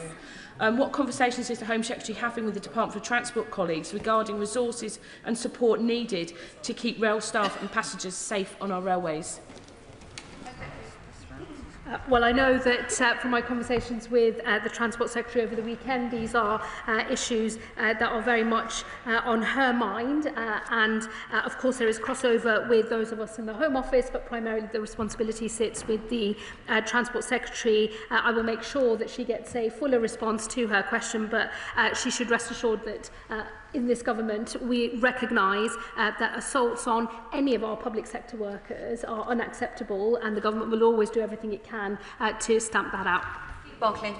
What conversations is the Home Secretary having with the Department for Transport colleagues regarding resources and support needed to keep rail staff and passengers safe on our railways? Well, I know that from my conversations with the Transport Secretary over the weekend, these are issues that are very much on her mind. And of course, there is crossover with those of us in the Home Office, but primarily the responsibility sits with the Transport Secretary. I will make sure that she gets a fuller response to her question, but she should rest assured that in this government, we recognise that assaults on any of our public sector workers are unacceptable, and the government will always do everything it can to stamp that out. Barclay.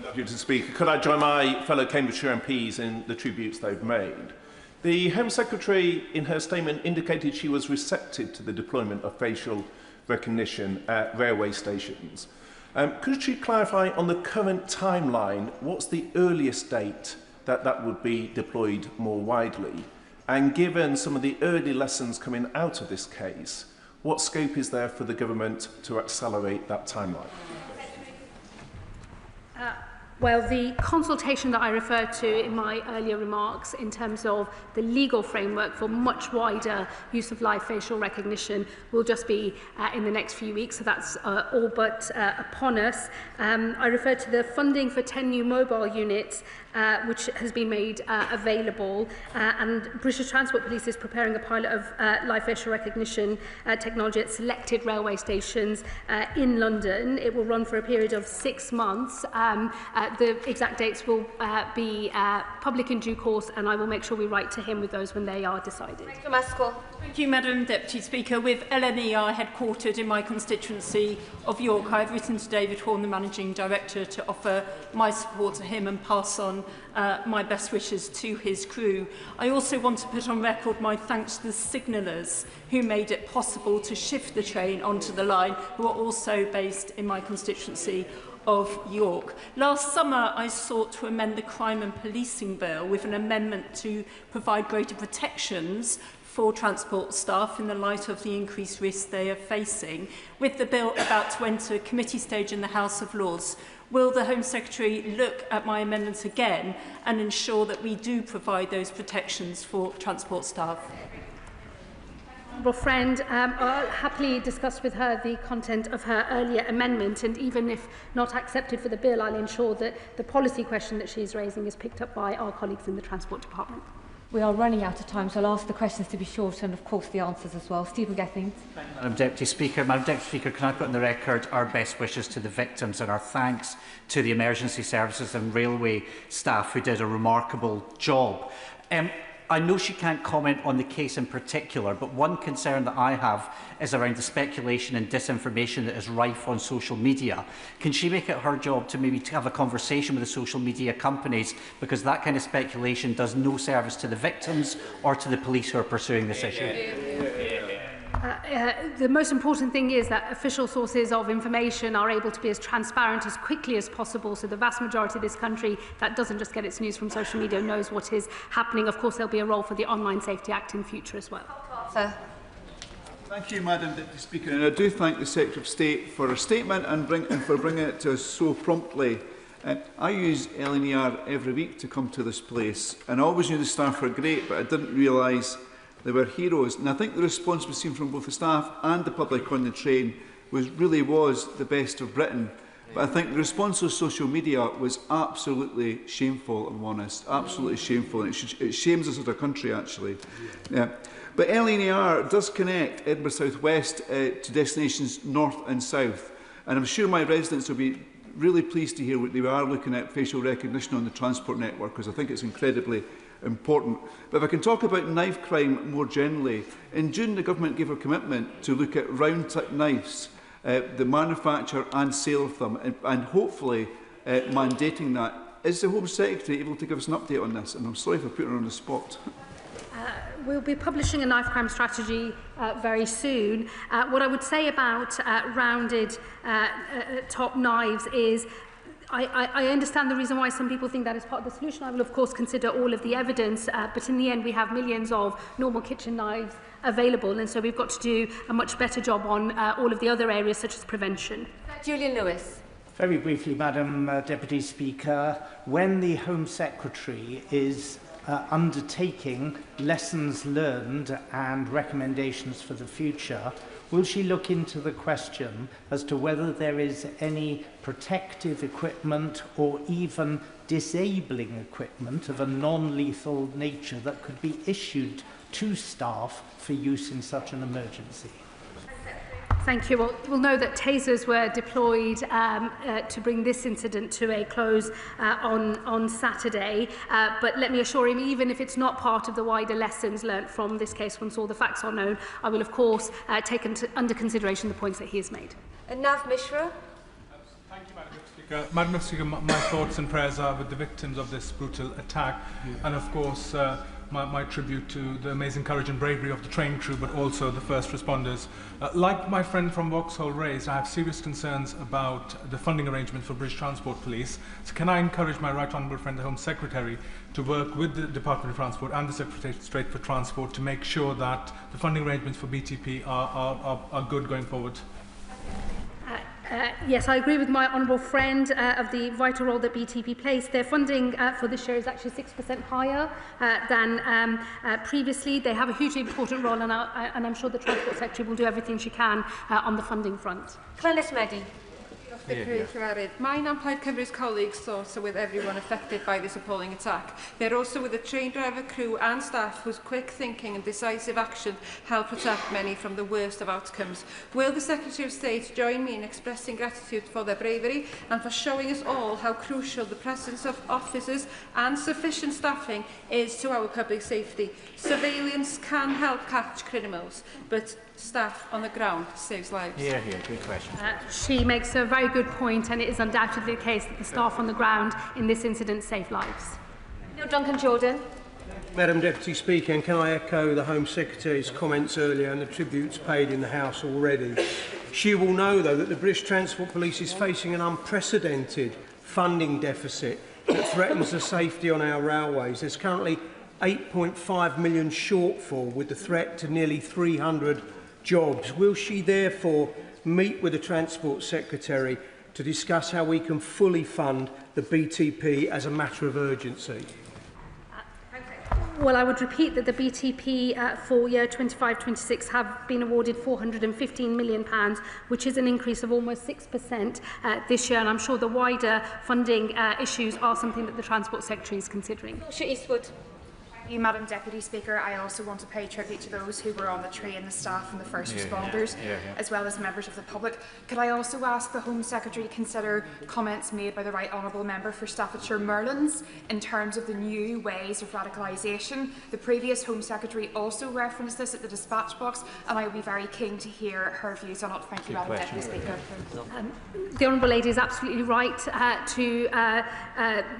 Deputy Speaker, could I join my fellow Cambridgeshire MPs in the tributes they've made? The Home Secretary, in her statement, indicated she was receptive to the deployment of facial recognition at railway stations. Could she clarify on the current timeline, what's the earliest date that would be deployed more widely? And given some of the early lessons coming out of this case, what scope is there for the government to accelerate that timeline? Well, the consultation that I referred to in my earlier remarks in terms of the legal framework for much wider use of live facial recognition will just be in the next few weeks, so that's all but upon us. I referred to the funding for 10 new mobile units which has been made available, and British Transport Police is preparing a pilot of live facial recognition technology at selected railway stations in London. It will run for a period of 6 months. The exact dates will be public in due course, and I will make sure we write to him with those when they are decided. Thank you, Madam Deputy Speaker. With LNER headquartered in my constituency of York, I have written to David Horn, the Managing Director, to offer my support to him and pass on my best wishes to his crew. I also want to put on record my thanks to the signallers who made it possible to shift the train onto the line, who are also based in my constituency of York. Last summer, I sought to amend the Crime and Policing Bill with an amendment to provide greater protections for transport staff in the light of the increased risks they are facing. With the bill about to enter committee stage in the House of Lords, will the Home Secretary look at my amendments again and ensure that we do provide those protections for transport staff? Friend, I'll happily discuss with her the content of her earlier amendment, and even if not accepted for the bill, I'll ensure that the policy question that she's raising is picked up by our colleagues in the Transport Department. We are running out of time, so I'll ask the questions to be short and, of course, the answers as well. Stephen Gethings. Madam Deputy Speaker, can I put on the record our best wishes to the victims and our thanks to the emergency services and railway staff who did a remarkable job. I know she can't comment on the case in particular, but one concern that I have is around the speculation and disinformation that is rife on social media. Can she make it her job to maybe have a conversation with the social media companies, because that kind of speculation does no service to the victims or to the police who are pursuing this issue? The most important thing is that official sources of information are able to be as transparent as quickly as possible, so the vast majority of this country that doesn't just get its news from social media knows what is happening. Of course, there'll be a role for the Online Safety Act in future as well. Sir. Thank you, Madam Deputy Speaker, and I do thank the Secretary of State for her statement and for bringing it to us so promptly. I use LNER every week to come to this place, and I always knew the staff were great, but I didn't realise they were heroes. And I think the response we've seen from both the staff and the public on the train really was the best of Britain. But I think the response of social media was absolutely shameful, I'm honest, absolutely shameful. And it shames us as a country, actually. Yeah. But LNER does connect Edinburgh South West to destinations north and south. And I'm sure my residents will be really pleased to hear what they are looking at facial recognition on the transport network, because I think it's incredibly important. But if I can talk about knife crime more generally, in June the government gave a commitment to look at round-tip knives, the manufacture and sale of them, and hopefully mandating that. Is the Home Secretary able to give us an update on this? And I'm sorry for putting her on the spot. we'll be publishing a knife crime strategy very soon. What I would say about rounded top knives is I understand the reason why some people think that is part of the solution. I will, of course, consider all of the evidence, but in the end, we have millions of normal kitchen knives available, and so we've got to do a much better job on all of the other areas, such as prevention. Julian Lewis. Very briefly, Madam Deputy Speaker, when the Home Secretary is undertaking lessons learned and recommendations for the future, will she look into the question as to whether there is any protective equipment or even disabling equipment of a non-lethal nature that could be issued to staff for use in such an emergency? Thank you. Well, we'll know that tasers were deployed to bring this incident to a close on Saturday. But let me assure him, even if it's not part of the wider lessons learnt from this case, once all the facts are known, I will, of course, take under consideration the points that he has made. Nav Mishra. Thank you, Madam Speaker. Madam Speaker, my thoughts and prayers are with the victims of this brutal attack, and of course my tribute to the amazing courage and bravery of the train crew, but also the first responders. Like my friend from Vauxhall raised, I have serious concerns about the funding arrangements for British Transport Police. So can I encourage my right honourable friend, the Home Secretary, to work with the Department of Transport and the Secretary of State for Transport to make sure that the funding arrangements for BTP are good going forward? Yes, I agree with my honourable friend of the vital role that BTP plays. Their funding for this year is actually 6% higher than previously. They have a hugely important role, and I'm sure the Transport Secretary will do everything she can on the funding front. Clynnis Meddy. Mine and Plaid Cymru's colleagues' thoughts are with everyone affected by this appalling attack. They're also with the train driver, crew and staff whose quick thinking and decisive action helped protect many from the worst of outcomes. Will the Secretary of State join me in expressing gratitude for their bravery and for showing us all how crucial the presence of officers and sufficient staffing is to our public safety? Surveillance can help catch criminals, but staff on the ground saves lives. Here, good question. She makes a very good point, and it is undoubtedly the case that the staff on the ground in this incident saved lives. Neil Duncan Jordan. Madam Deputy Speaker, and can I echo the Home Secretary's comments earlier and the tributes paid in the House already? She will know, though, that the British Transport Police is facing an unprecedented funding deficit that threatens the safety on our railways. There's currently 8.5 million shortfall, with the threat to nearly 300 jobs. Will she therefore meet with the Transport Secretary to discuss how we can fully fund the BTP as a matter of urgency? Well, I would repeat that the BTP for year 25-26 have been awarded £415 million, which is an increase of almost 6% this year, and I'm sure the wider funding issues are something that the Transport Secretary is considering. Eastwood. Thank you, Madam Deputy Speaker. I also want to pay tribute to those who were on the train, the staff and the first responders, as well as members of the public. Could I also ask the Home Secretary to consider comments made by the Right Honourable Member for Staffordshire Merlins in terms of the new ways of radicalisation? The previous Home Secretary also referenced this at the dispatch box, and I would be very keen to hear her views on it. Thank you, Madam Deputy Speaker. The Honourable Lady is absolutely right to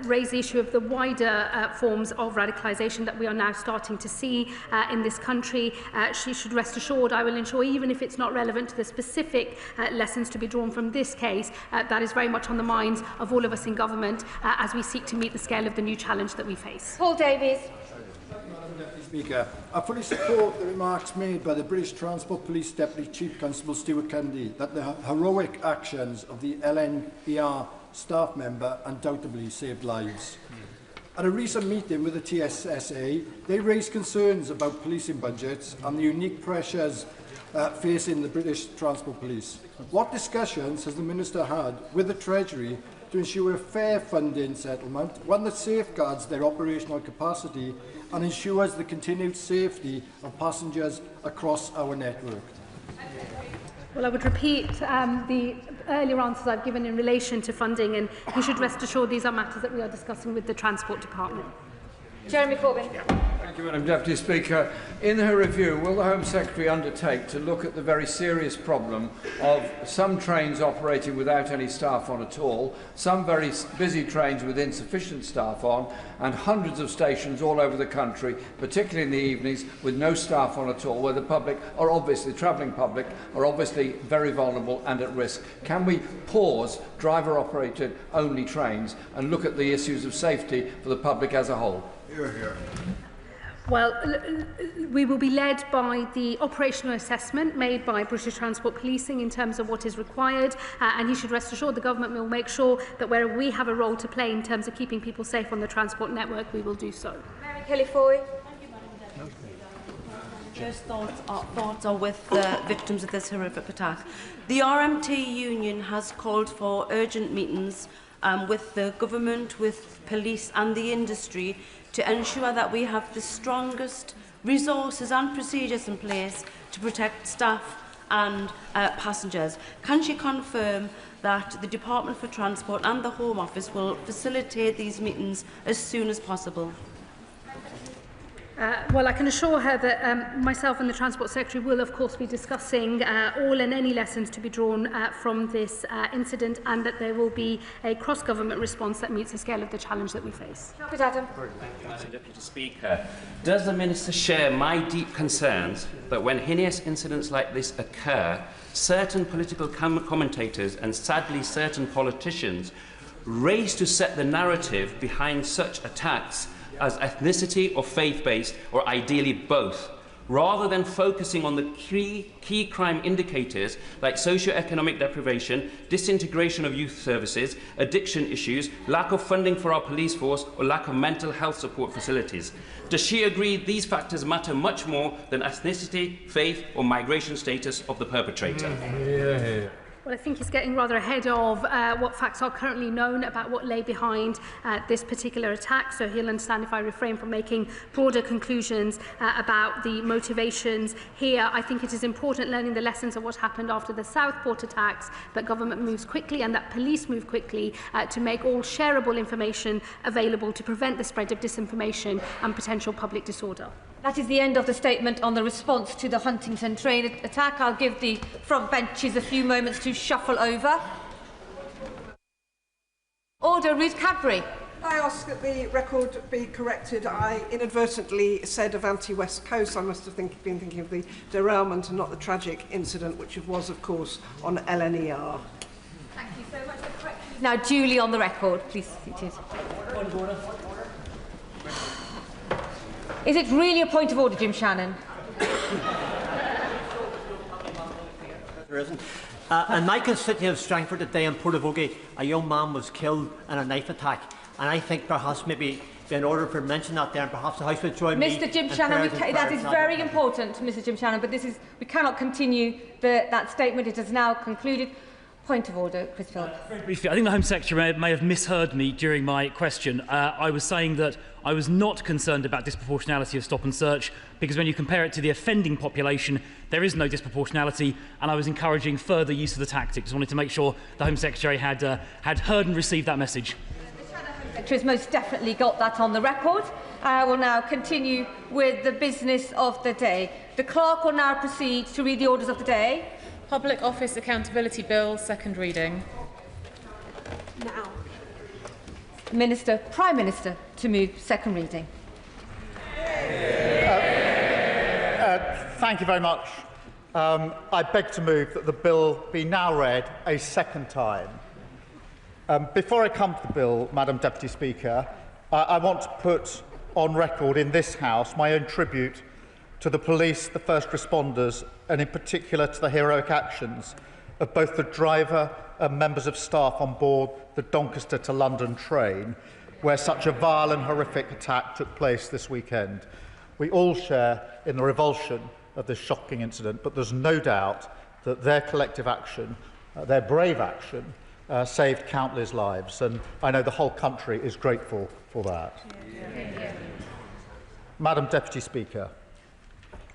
raise the issue of the wider forms of radicalisation that we are now starting to see in this country. She should rest assured I will ensure, even if it's not relevant to the specific lessons to be drawn from this case, that is very much on the minds of all of us in government as we seek to meet the scale of the new challenge that we face. Paul Davies. Madam Deputy Speaker, I fully support the remarks made by the British Transport Police Deputy Chief Constable Stuart Kennedy that the heroic actions of the LNER staff member undoubtedly saved lives. At a recent meeting with the TSSA, they raised concerns about policing budgets and the unique pressures facing the British Transport Police. What discussions has the Minister had with the Treasury to ensure a fair funding settlement, one that safeguards their operational capacity and ensures the continued safety of passengers across our network? Well, I would repeat the earlier answers I've given in relation to funding, and you should rest assured these are matters that we are discussing with the Transport Department. Jeremy Corbyn. Thank you, Madam Deputy Speaker. In her review, will the Home Secretary undertake to look at the very serious problem of some trains operating without any staff on at all, some very busy trains with insufficient staff on, and hundreds of stations all over the country, particularly in the evenings, with no staff on at all, where the public are obviously, travelling public, are obviously very vulnerable and at risk? Can we pause driver-operated only trains and look at the issues of safety for the public as a whole? Hear, hear. Well, we will be led by the operational assessment made by British Transport Policing in terms of what is required, and he should rest assured the government will make sure that where we have a role to play in terms of keeping people safe on the transport network, we will do so. Mary Kelly-Foy. First thoughts are with the victims of this horrific attack. The RMT union has called for urgent meetings with the government, with police and the industry to ensure that we have the strongest resources and procedures in place to protect staff and passengers. Can she confirm that the Department for Transport and the Home Office will facilitate these meetings as soon as possible? Well, I can assure her that myself and the Transport Secretary will, of course, be discussing all and any lessons to be drawn from this incident, and that there will be a cross-government response that meets the scale of the challenge that we face. Adam. Madam Deputy Speaker, does the Minister share my deep concerns that when heinous incidents like this occur, certain political commentators and sadly certain politicians race to set the narrative behind such attacks as ethnicity or faith-based, or ideally both, rather than focusing on the key crime indicators like socio-economic deprivation, disintegration of youth services, addiction issues, lack of funding for our police force, or lack of mental health support facilities? Does she agree these factors matter much more than ethnicity, faith, or migration status of the perpetrator? Well, I think he's getting rather ahead of what facts are currently known about what lay behind this particular attack, so he'll understand if I refrain from making broader conclusions about the motivations here. I think it is important, learning the lessons of what happened after the Southport attacks, that government moves quickly and that police move quickly to make all shareable information available to prevent the spread of disinformation and potential public disorder. That is the end of the statement on the response to the Huntington train attack. I'll give the front benches a few moments to shuffle over. Order, Ruth Cadbury. I ask that the record be corrected. I inadvertently said Avanti West Coast. I must have been thinking of the derailment and not the tragic incident, which was, of course, on LNER. Thank you so much. The correction is now duly on the record. Please seated. Point of order. Is it really a point of order, Jim Shannon? There isn't. In my constituency of Strangford today in Portavogie, a young man was killed in a knife attack. And I think perhaps maybe in order for mention that there, and perhaps the House would join me. Mr. Jim Shannon, that is very important, Mr. Jim Shannon, but we cannot continue that statement. It is now concluded. Point of order, Chris Phillips. Very briefly, I think the Home Secretary may have misheard me during my question. I was saying that I was not concerned about disproportionality of stop and search, because when you compare it to the offending population, there is no disproportionality, and I was encouraging further use of the tactics. I wanted to make sure the Home Secretary had heard and received that message. The Home Secretary has most definitely got that on the record. I will now continue with the business of the day. The clerk will now proceed to read the orders of the day. Public Office Accountability Bill, second reading. Now, Prime Minister, to move second reading. Thank you very much. I beg to move that the bill be now read a second time. Before I come to the bill, Madam Deputy Speaker, I want to put on record in this House my own tribute to the police, the first responders, and in particular to the heroic actions of both the driver and members of staff on board the Doncaster to London train, where such a vile and horrific attack took place this weekend. We all share in the revulsion of this shocking incident, but there's no doubt that their collective action, their brave action, saved countless lives, and I know the whole country is grateful for that. Madam Deputy Speaker,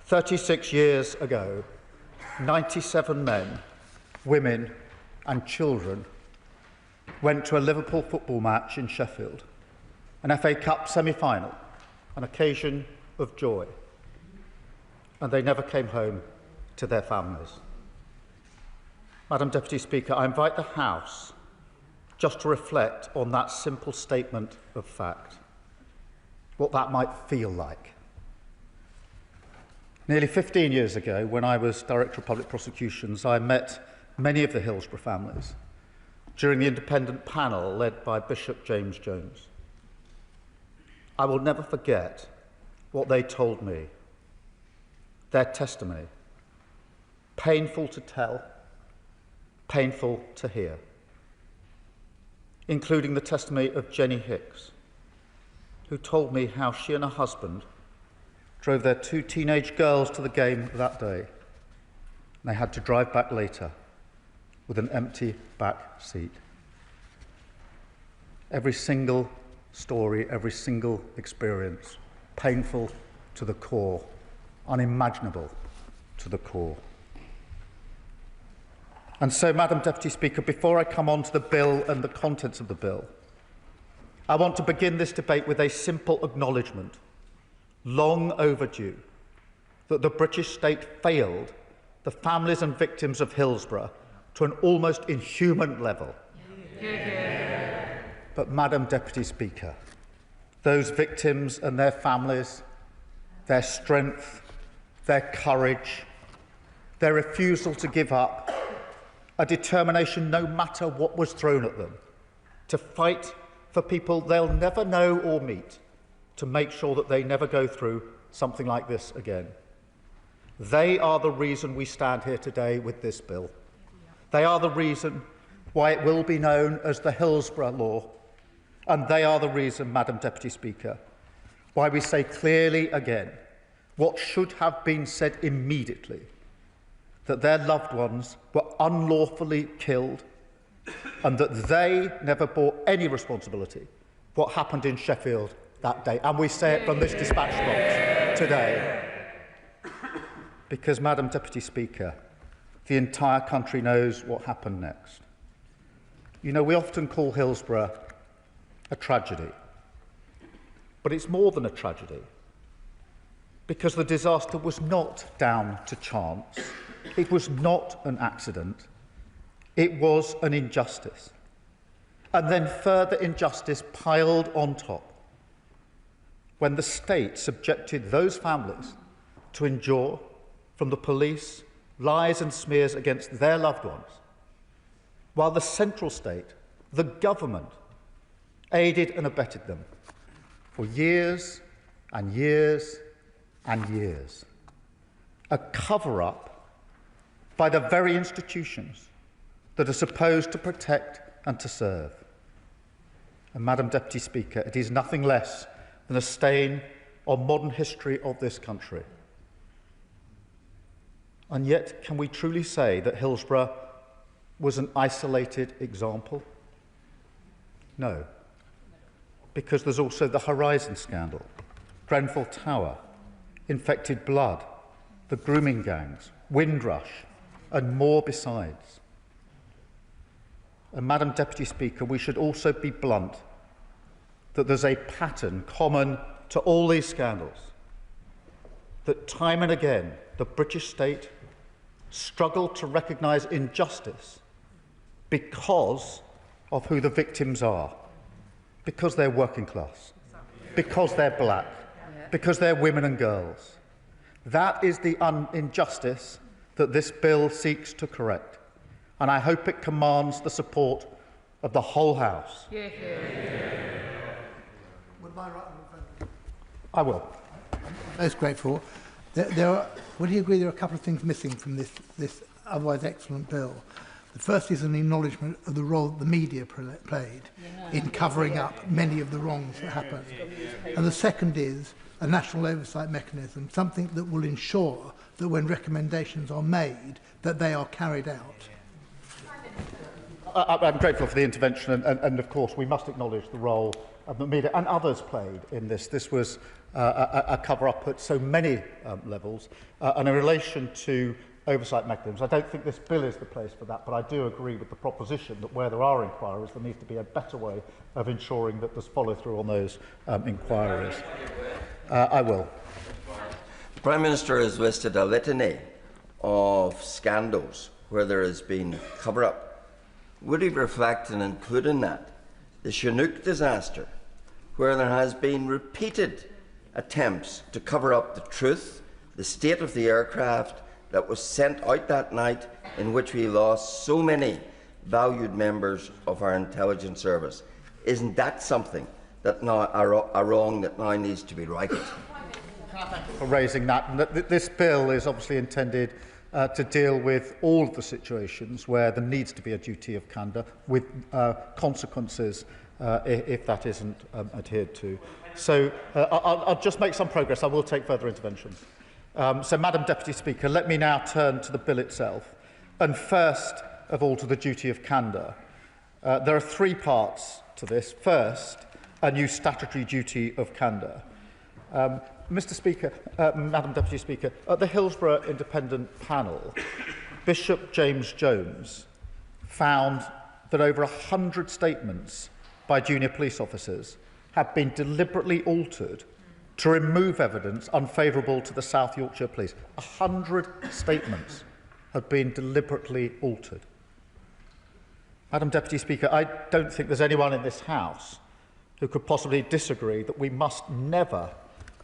36 years ago, 97 men, women and children went to a Liverpool football match in Sheffield, an FA Cup semi-final, an occasion of joy, and they never came home to their families. Madam Deputy Speaker, I invite the House just to reflect on that simple statement of fact, what that might feel like. Nearly 15 years ago, when I was Director of Public Prosecutions, I met many of the Hillsborough families during the independent panel led by Bishop James Jones. I will never forget what they told me, their testimony, painful to tell, painful to hear, including the testimony of Jenny Hicks, who told me how she and her husband drove their 2 teenage girls to the game that day, and they had to drive back later with an empty back seat. Every single story, every single experience, painful to the core, unimaginable to the core. And so, Madam Deputy Speaker, before I come on to the bill and the contents of the bill, I want to begin this debate with a simple acknowledgement, long overdue, that the British state failed the families and victims of Hillsborough to an almost inhuman level. But, Madam Deputy Speaker, those victims and their families, their strength, their courage, their refusal to give up, a determination no matter what was thrown at them, to fight for people they'll never know or meet, to make sure that they never go through something like this again. They are the reason we stand here today with this bill. They are the reason why it will be known as the Hillsborough Law, and they are the reason, Madam Deputy Speaker, why we say clearly again what should have been said immediately, that their loved ones were unlawfully killed and that they never bore any responsibility for what happened in Sheffield that day. And we say it from this dispatch box today. Because, Madam Deputy Speaker, the entire country knows what happened next. You know, we often call Hillsborough a tragedy, but it's more than a tragedy, because the disaster was not down to chance. It was not an accident. It was an injustice. And then further injustice piled on top when the state subjected those families to endure from the police lies and smears against their loved ones, while the central state, the government, aided and abetted them for years and years and years. A cover-up by the very institutions that are supposed to protect and to serve. And, Madam Deputy Speaker, it is nothing less than a stain on modern history of this country. And yet, can we truly say that Hillsborough was an isolated example? No. Because there's also the Horizon scandal, Grenfell Tower, infected blood, the grooming gangs, Windrush, and more besides. And, Madam Deputy Speaker, we should also be blunt that there's a pattern common to all these scandals, that time and again the British state struggled to recognise injustice because of who the victims are, because they're working class, because they're black, because they're women and girls. That is the injustice that this bill seeks to correct, and I hope it commands the support of the whole House. I will. Most grateful. Would you agree there are a couple of things missing from this otherwise excellent bill? The first is an acknowledgement of the role that the media played in covering up many of the wrongs that happened. And the second is a national oversight mechanism, something that will ensure that when recommendations are made, that they are carried out. I'm grateful for the intervention, and of course we must acknowledge the role of the media and others played in this. This was a cover-up at so many levels. And in relation to oversight mechanisms, I don't think this bill is the place for that, but I do agree with the proposition that where there are inquiries, there needs to be a better way of ensuring that there's follow-through on those inquiries. I will. Prime Minister has listed a litany of scandals where there has been cover-up. Would he reflect and include in that the Chinook disaster, where there has been repeated attempts to cover up the truth, the state of the aircraft that was sent out that night, in which we lost so many valued members of our intelligence service? Isn't that something that now a wrong that now needs to be righted? For raising that. And this bill is obviously intended to deal with all of the situations where there needs to be a duty of candour, with consequences if that isn't adhered to. So I'll just make some progress. I will take further interventions. So, Madam Deputy Speaker, let me now turn to the bill itself, and first of all to the duty of candour. There are three parts to this. First, a new statutory duty of candour. Mr. Speaker, Madam Deputy Speaker, at the Hillsborough Independent Panel, Bishop James Jones found that over 100 statements by junior police officers have been deliberately altered to remove evidence unfavourable to the South Yorkshire Police. 100 statements have been deliberately altered. Madam Deputy Speaker, I don't think there's anyone in this House who could possibly disagree that we must never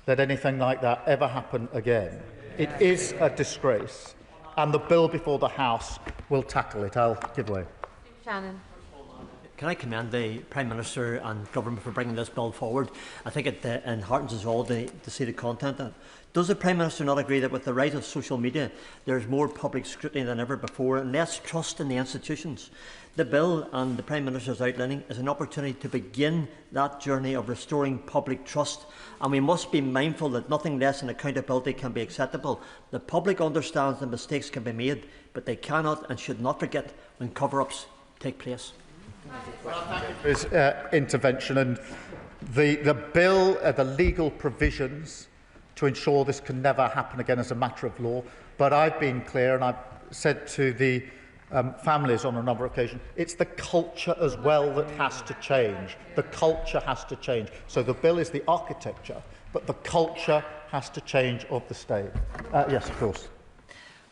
let anything like that ever happen again. It is a disgrace, and the bill before the House will tackle it. I'll give way. Shannon. Can I commend the Prime Minister and Government for bringing this bill forward? I think it enheartens us all to see the content of it. Does the Prime Minister not agree that with the rise of social media, there is more public scrutiny than ever before and less trust in the institutions? The bill and the Prime Minister's outlining is an opportunity to begin that journey of restoring public trust, and we must be mindful that nothing less than accountability can be acceptable. The public understands that mistakes can be made, but they cannot and should not forget when cover-ups take place. His intervention, and the bill, the legal provisions to ensure this can never happen again as a matter of law. But I've been clear, and I've said to the families on a number of occasions, it's the culture as well that has to change. The culture has to change. So the bill is the architecture, but the culture has to change of the state. Yes, of course.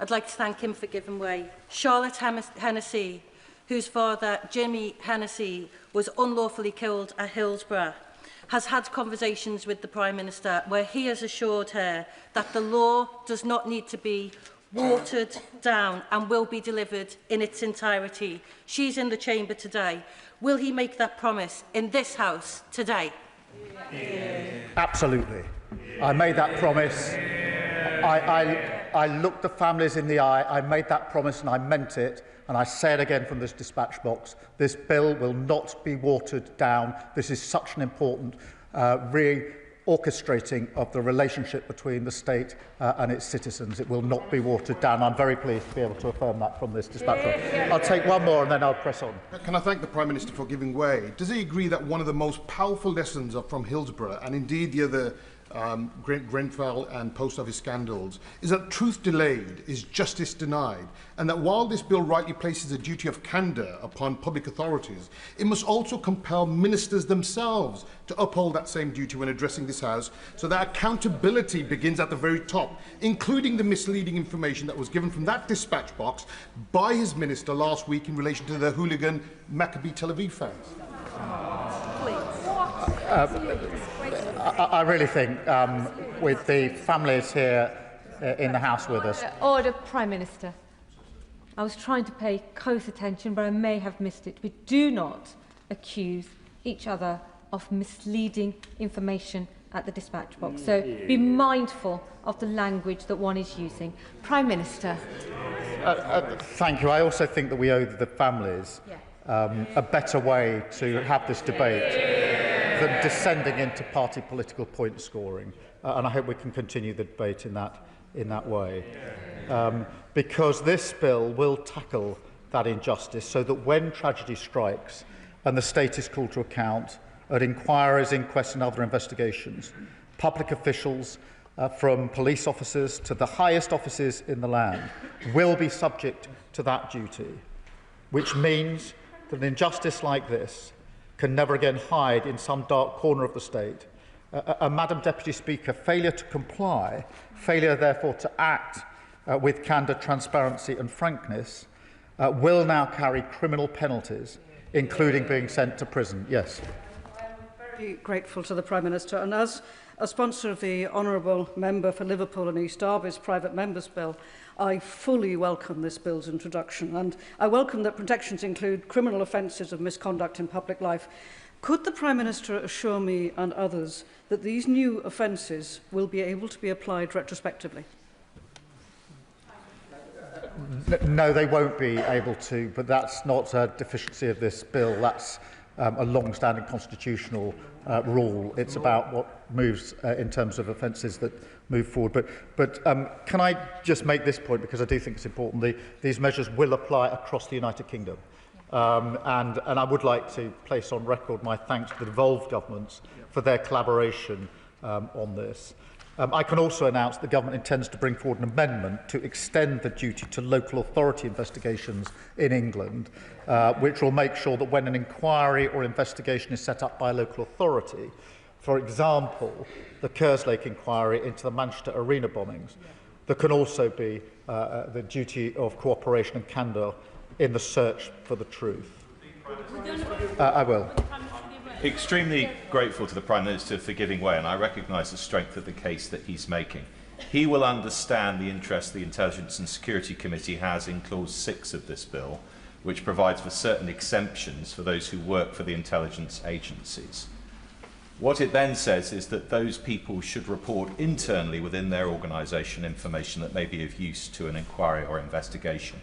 I'd like to thank him for giving way. Charlotte Hennessy, whose father, Jimmy Hennessy, was unlawfully killed at Hillsborough, has had conversations with the Prime Minister where he has assured her that the law does not need to be watered down and will be delivered in its entirety. She's in the chamber today. Will he make that promise in this House today? Absolutely. I made that promise. I looked the families in the eye. I made that promise and I meant it. And I say it again from this dispatch box, this bill will not be watered down. This is such an important re-orchestrating of the relationship between the state and its citizens. It will not be watered down. I'm very pleased to be able to affirm that from this dispatch box. I'll take one more and then I'll press on. Can I thank the Prime Minister for giving way? Does he agree that one of the most powerful lessons from Hillsborough, and indeed the other Grenfell and post office scandals, is that truth delayed is justice denied, and that while this bill rightly places a duty of candour upon public authorities, it must also compel ministers themselves to uphold that same duty when addressing this House, so that accountability begins at the very top, including the misleading information that was given from that dispatch box by his minister last week in relation to the hooligan Maccabi Tel Aviv fans. I really think, with the families here in the House with us... Order, Prime Minister. I was trying to pay close attention, but I may have missed it. We do not accuse each other of misleading information at the dispatch box. So be mindful of the language that one is using. Prime Minister. Thank you. I also think that we owe the families a better way to have this debate than descending into party political point scoring, and I hope we can continue the debate in that way, because this bill will tackle that injustice, so that when tragedy strikes and the state is called to account at inquiries, inquests and other investigations, public officials, from police officers to the highest offices in the land, will be subject to that duty, which means that an injustice like this can never again hide in some dark corner of the state, Madam Deputy Speaker, failure to comply, failure therefore to act with candour, transparency and frankness will now carry criminal penalties, including being sent to prison. Yes. I am very grateful to the Prime Minister, and as a sponsor of the Honourable Member for Liverpool and East Derby's Private Members Bill, I fully welcome this bill's introduction, and I welcome that protections include criminal offences of misconduct in public life. Could the Prime Minister assure me and others that these new offences will be able to be applied retrospectively? No, they won't be able to, but that's not a deficiency of this bill. That's a long-standing constitutional rule. It's about what moves in terms of offences that move forward. But can I just make this point, because I do think it's important. These measures will apply across the United Kingdom. And I would like to place on record my thanks to the devolved governments for their collaboration on this. I can also announce the government intends to bring forward an amendment to extend the duty to local authority investigations in England, which will make sure that when an inquiry or investigation is set up by a local authority, for example, the Kerslake inquiry into the Manchester Arena bombings, there can also be the duty of cooperation and candour in the search for the truth. I will. Extremely grateful to the Prime Minister for giving way, and I recognise the strength of the case that he's making. He will understand the interest the Intelligence and Security Committee has in Clause 6 of this bill, which provides for certain exemptions for those who work for the intelligence agencies. What it then says is that those people should report internally within their organisation information that may be of use to an inquiry or investigation.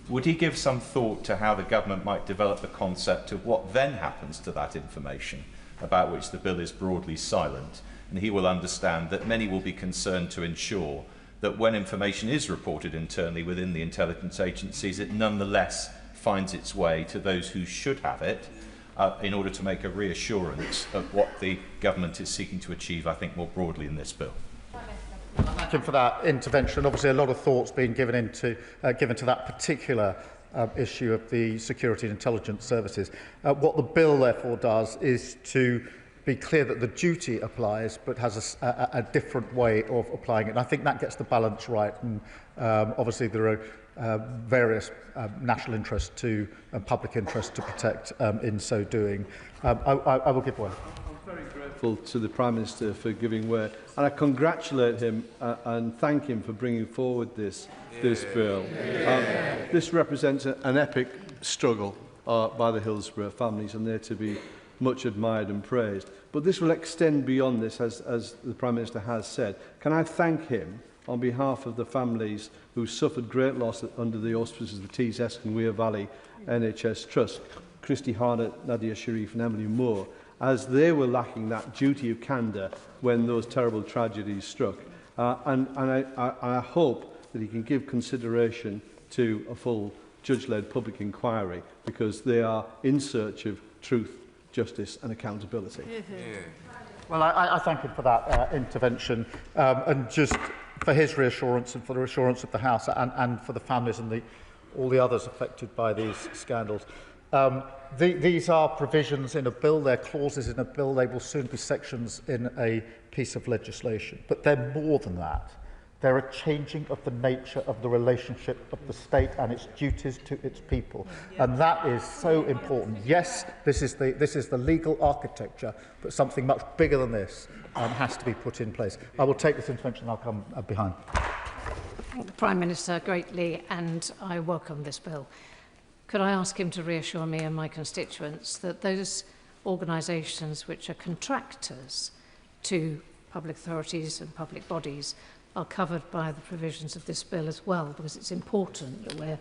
Would he give some thought to how the government might develop the concept of what then happens to that information, about which the bill is broadly silent? And he will understand that many will be concerned to ensure that when information is reported internally within the intelligence agencies, it nonetheless finds its way to those who should have it, in order to make a reassurance of what the government is seeking to achieve, I think, more broadly in this bill. Thank you for that intervention. Obviously, a lot of thought's been given to that particular issue of the security and intelligence services. What the bill, therefore, does is to be clear that the duty applies, but has a different way of applying it. And I think that gets the balance right. And obviously, there are various national interests and public interests to protect in so doing. I will give way. Very grateful to the Prime Minister for giving way, and I congratulate him and thank him for bringing forward this bill. This represents an epic struggle by the Hillsborough families, and they're to be much admired and praised. But this will extend beyond this, as the Prime Minister has said. Can I thank him on behalf of the families who suffered great loss under the auspices of the Tees Eskin Weir Valley NHS Trust, Christy Harnett, Nadia Sharif and Emily Moore, as they were lacking that duty of candour when those terrible tragedies struck. And I hope that he can give consideration to a full judge-led public inquiry, because they are in search of truth, justice and accountability. Well, I thank him for that intervention, and just for his reassurance and for the reassurance of the House and for the families and all the others affected by these scandals. These are provisions in a bill, they're clauses in a bill, they will soon be sections in a piece of legislation. But they're more than that. They're a changing of the nature of the relationship of the state and its duties to its people. And that is so important. Yes, this is the legal architecture, but something much bigger than this has to be put in place. I will take this intervention and I'll come behind. Thank the Prime Minister greatly, and I welcome this bill. Could I ask him to reassure me and my constituents that those organisations which are contractors to public authorities and public bodies are covered by the provisions of this bill as well, because it's important that where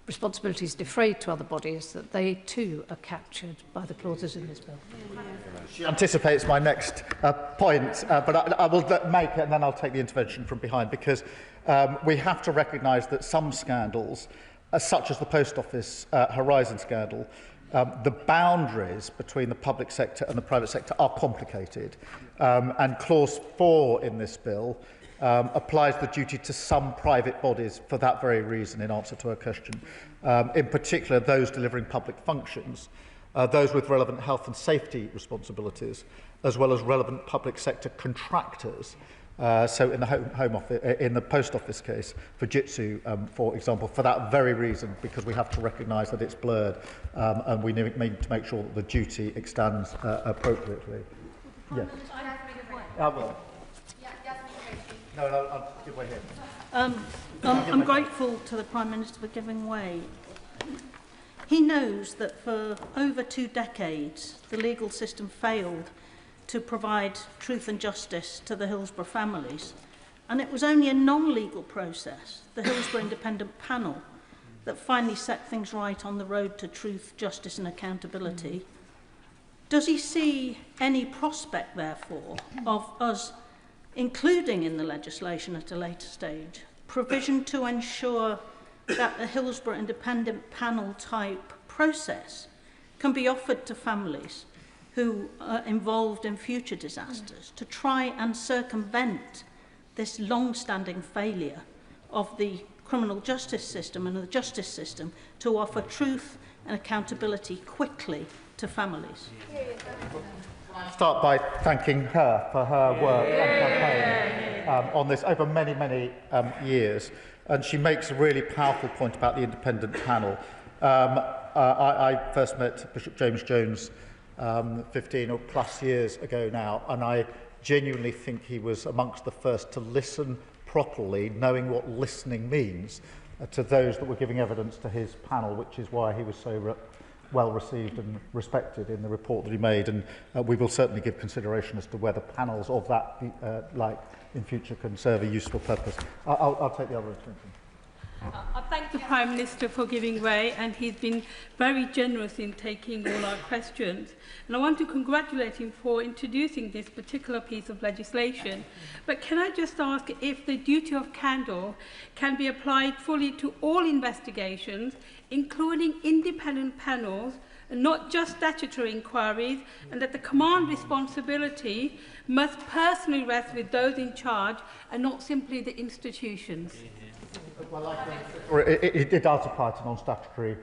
responsibilities defrayed to other bodies, that they too are captured by the clauses in this bill. She anticipates my next point, but I will make it and then I'll take the intervention from behind, because we have to recognise that some scandals, such as the Post Office Horizon scandal, the boundaries between the public sector and the private sector are complicated. And Clause 4 in this bill applies the duty to some private bodies for that very reason, in answer to her question. In particular, those delivering public functions. those with relevant health and safety responsibilities, as well as relevant public sector contractors. So in the home office, in the post office case, for Jitsu, for example, for that very reason, because we have to recognise that it's blurred, and we need to make sure that the duty extends appropriately. Yes. I will. No, I'll give way here. I'm grateful to the Prime Minister for giving way. He knows that for over 2 decades, the legal system failed to provide truth and justice to the Hillsborough families. And it was only a non-legal process, the Hillsborough Independent Panel, that finally set things right on the road to truth, justice and accountability. Does he see any prospect, therefore, of us including in the legislation at a later stage provision to ensure that the Hillsborough Independent Panel type process can be offered to families who are involved in future disasters to try and circumvent this long-standing failure of the criminal justice system and the justice system to offer truth and accountability quickly to families? I'll start by thanking her for her work and campaign on this over many, many years. And she makes a really powerful point about the independent panel. I first met Bishop James Jones 15 or plus years ago now, and I genuinely think he was amongst the first to listen properly, knowing what listening means, to those that were giving evidence to his panel, which is why he was so well received and respected in the report that he made. And we will certainly give consideration as to whether panels of that like in future can serve a useful purpose. I'll take the other extension. I thank the Prime Minister for giving way, and he's been very generous in taking all our questions. And I want to congratulate him for introducing this particular piece of legislation. But can I just ask if the duty of candour can be applied fully to all investigations, including independent panels, and not just statutory inquiries, and that the command responsibility must personally rest with those in charge and not simply the institutions? Well, it does apply to non-statutory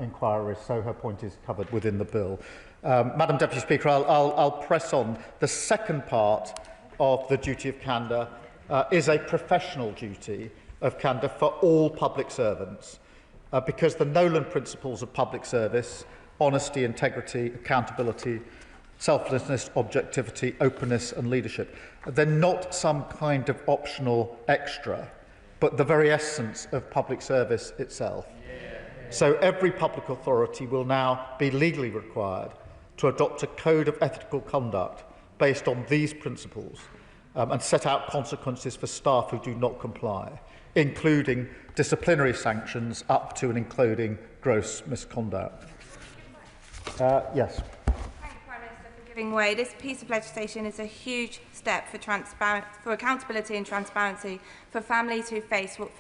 inquiries, so her point is covered within the bill. Madam Deputy Speaker, I'll press on. The second part of the duty of candour is a professional duty of candour for all public servants, because the Nolan principles of public service, honesty, integrity, accountability, selflessness, objectivity, openness and leadership, they're not some kind of optional extra, but the very essence of public service itself. So every public authority will now be legally required to adopt a code of ethical conduct based on these principles and set out consequences for staff who do not comply, including disciplinary sanctions up to and including gross misconduct. Yes. Thank you, Prime Minister, for giving way. This piece of legislation is a huge step for accountability and transparency for families who face what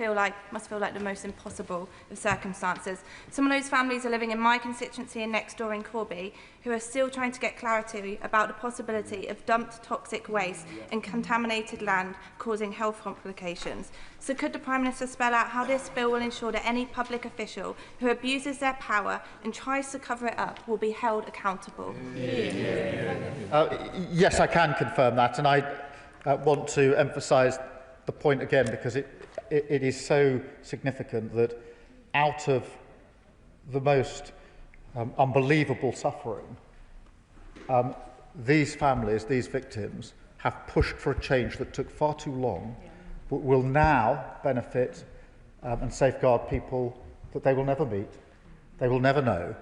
must feel like the most impossible of circumstances. Some of those families are living in my constituency and next door in Corby, who are still trying to get clarity about the possibility of dumped toxic waste and contaminated land causing health complications. So could the Prime Minister spell out how this bill will ensure that any public official who abuses their power and tries to cover it up will be held accountable? Yes, I can confirm that, and I want to emphasise the point again, because it is so significant that out of the most unbelievable suffering, these families, these victims, have pushed for a change that took far too long, but will now benefit and safeguard people that they will never meet, they will never know.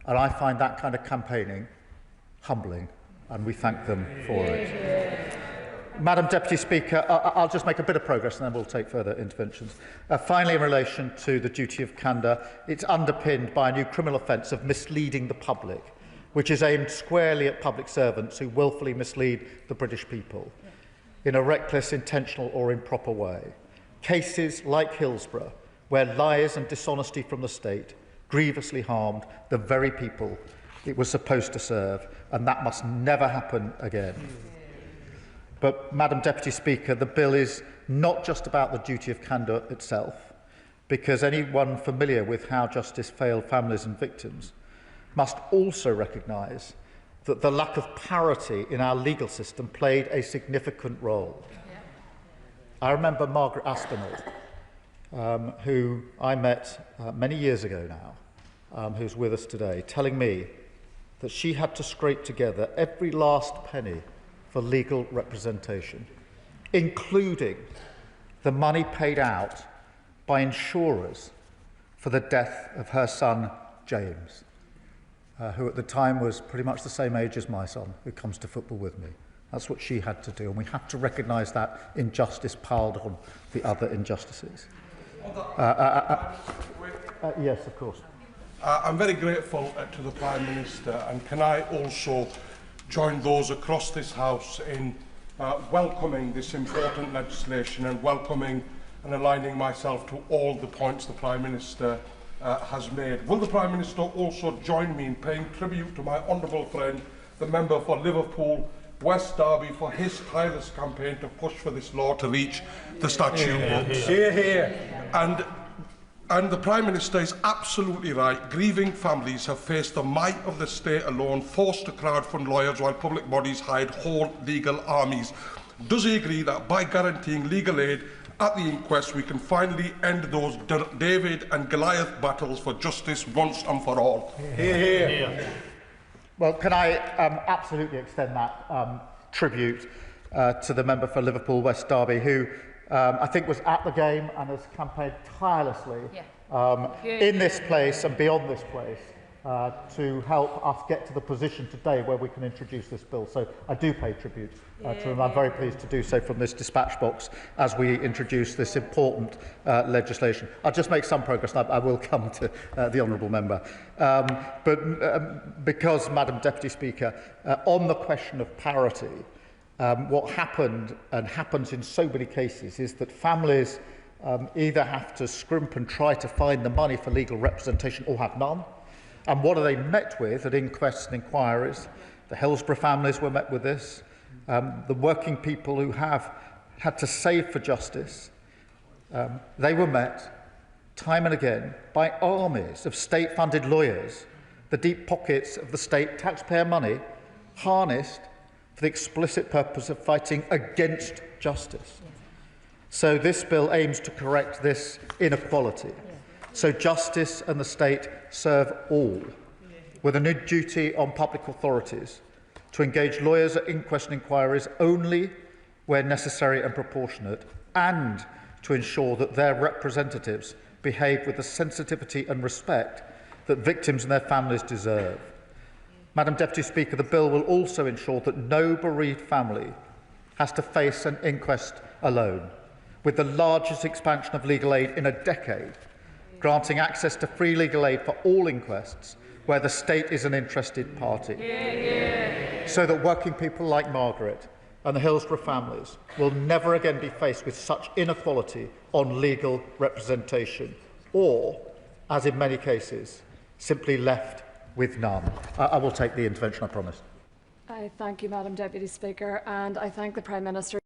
And I find that kind of campaigning humbling, and we thank them for it. Madam Deputy Speaker, I'll just make a bit of progress and then we'll take further interventions. Finally, in relation to the duty of candour, it's underpinned by a new criminal offence of misleading the public, which is aimed squarely at public servants who willfully mislead the British people in a reckless, intentional or improper way. Cases like Hillsborough, where lies and dishonesty from the state grievously harmed the very people it was supposed to serve, and that must never happen again. But, Madam Deputy Speaker, the bill is not just about the duty of candour itself, because anyone familiar with how justice failed families and victims must also recognise that the lack of parity in our legal system played a significant role. I remember Margaret Aspinall, who I met many years ago now, who's with us today, telling me that she had to scrape together every last penny for legal representation, including the money paid out by insurers for the death of her son, James, who at the time was pretty much the same age as my son, who comes to football with me. That's what she had to do, and we had to recognise that injustice piled on the other injustices. Yes, of course. I'm very grateful to the Prime Minister, and can I also join those across this House in welcoming this important legislation and welcoming and aligning myself to all the points the Prime Minister has made. Will the Prime Minister also join me in paying tribute to my honourable friend, the member for Liverpool West Derby, for his tireless campaign to push for this law to reach the statute books? Hear, hear. And the Prime Minister is absolutely right. Grieving families have faced the might of the state alone, forced to crowdfund lawyers while public bodies hide whole legal armies. Does he agree that by guaranteeing legal aid at the inquest we can finally end those David and Goliath battles for justice once and for all? Hear, hear. Well, can I absolutely extend that tribute to the member for Liverpool West Derby, who I think was at the game and has campaigned tirelessly in this place and beyond this place to help us get to the position today where we can introduce this bill. So I do pay tribute to him. I'm very pleased to do so from this dispatch box as we introduce this important legislation. I'll just make some progress and I will come to the honourable member. Because, Madam Deputy Speaker, on the question of parity, what happened and happens in so many cases is that families either have to scrimp and try to find the money for legal representation or have none. And what are they met with at inquests and inquiries? The Hillsborough families were met with this. The working people who have had to save for justice, they were met time and again by armies of state-funded lawyers, the deep pockets of the state taxpayer money harnessed for the explicit purpose of fighting against justice. So this bill aims to correct this inequality. So justice and the state serve all, with a new duty on public authorities to engage lawyers at inquest and inquiries only where necessary and proportionate, and to ensure that their representatives behave with the sensitivity and respect that victims and their families deserve. Madam Deputy Speaker, the bill will also ensure that no bereaved family has to face an inquest alone, with the largest expansion of legal aid in a decade, granting access to free legal aid for all inquests where the state is an interested party, so that working people like Margaret and the Hillsborough families will never again be faced with such inequality on legal representation, or, as in many cases, simply left with none. I will take the intervention, I promise. I thank you, Madam Deputy Speaker, and I thank the Prime Minister.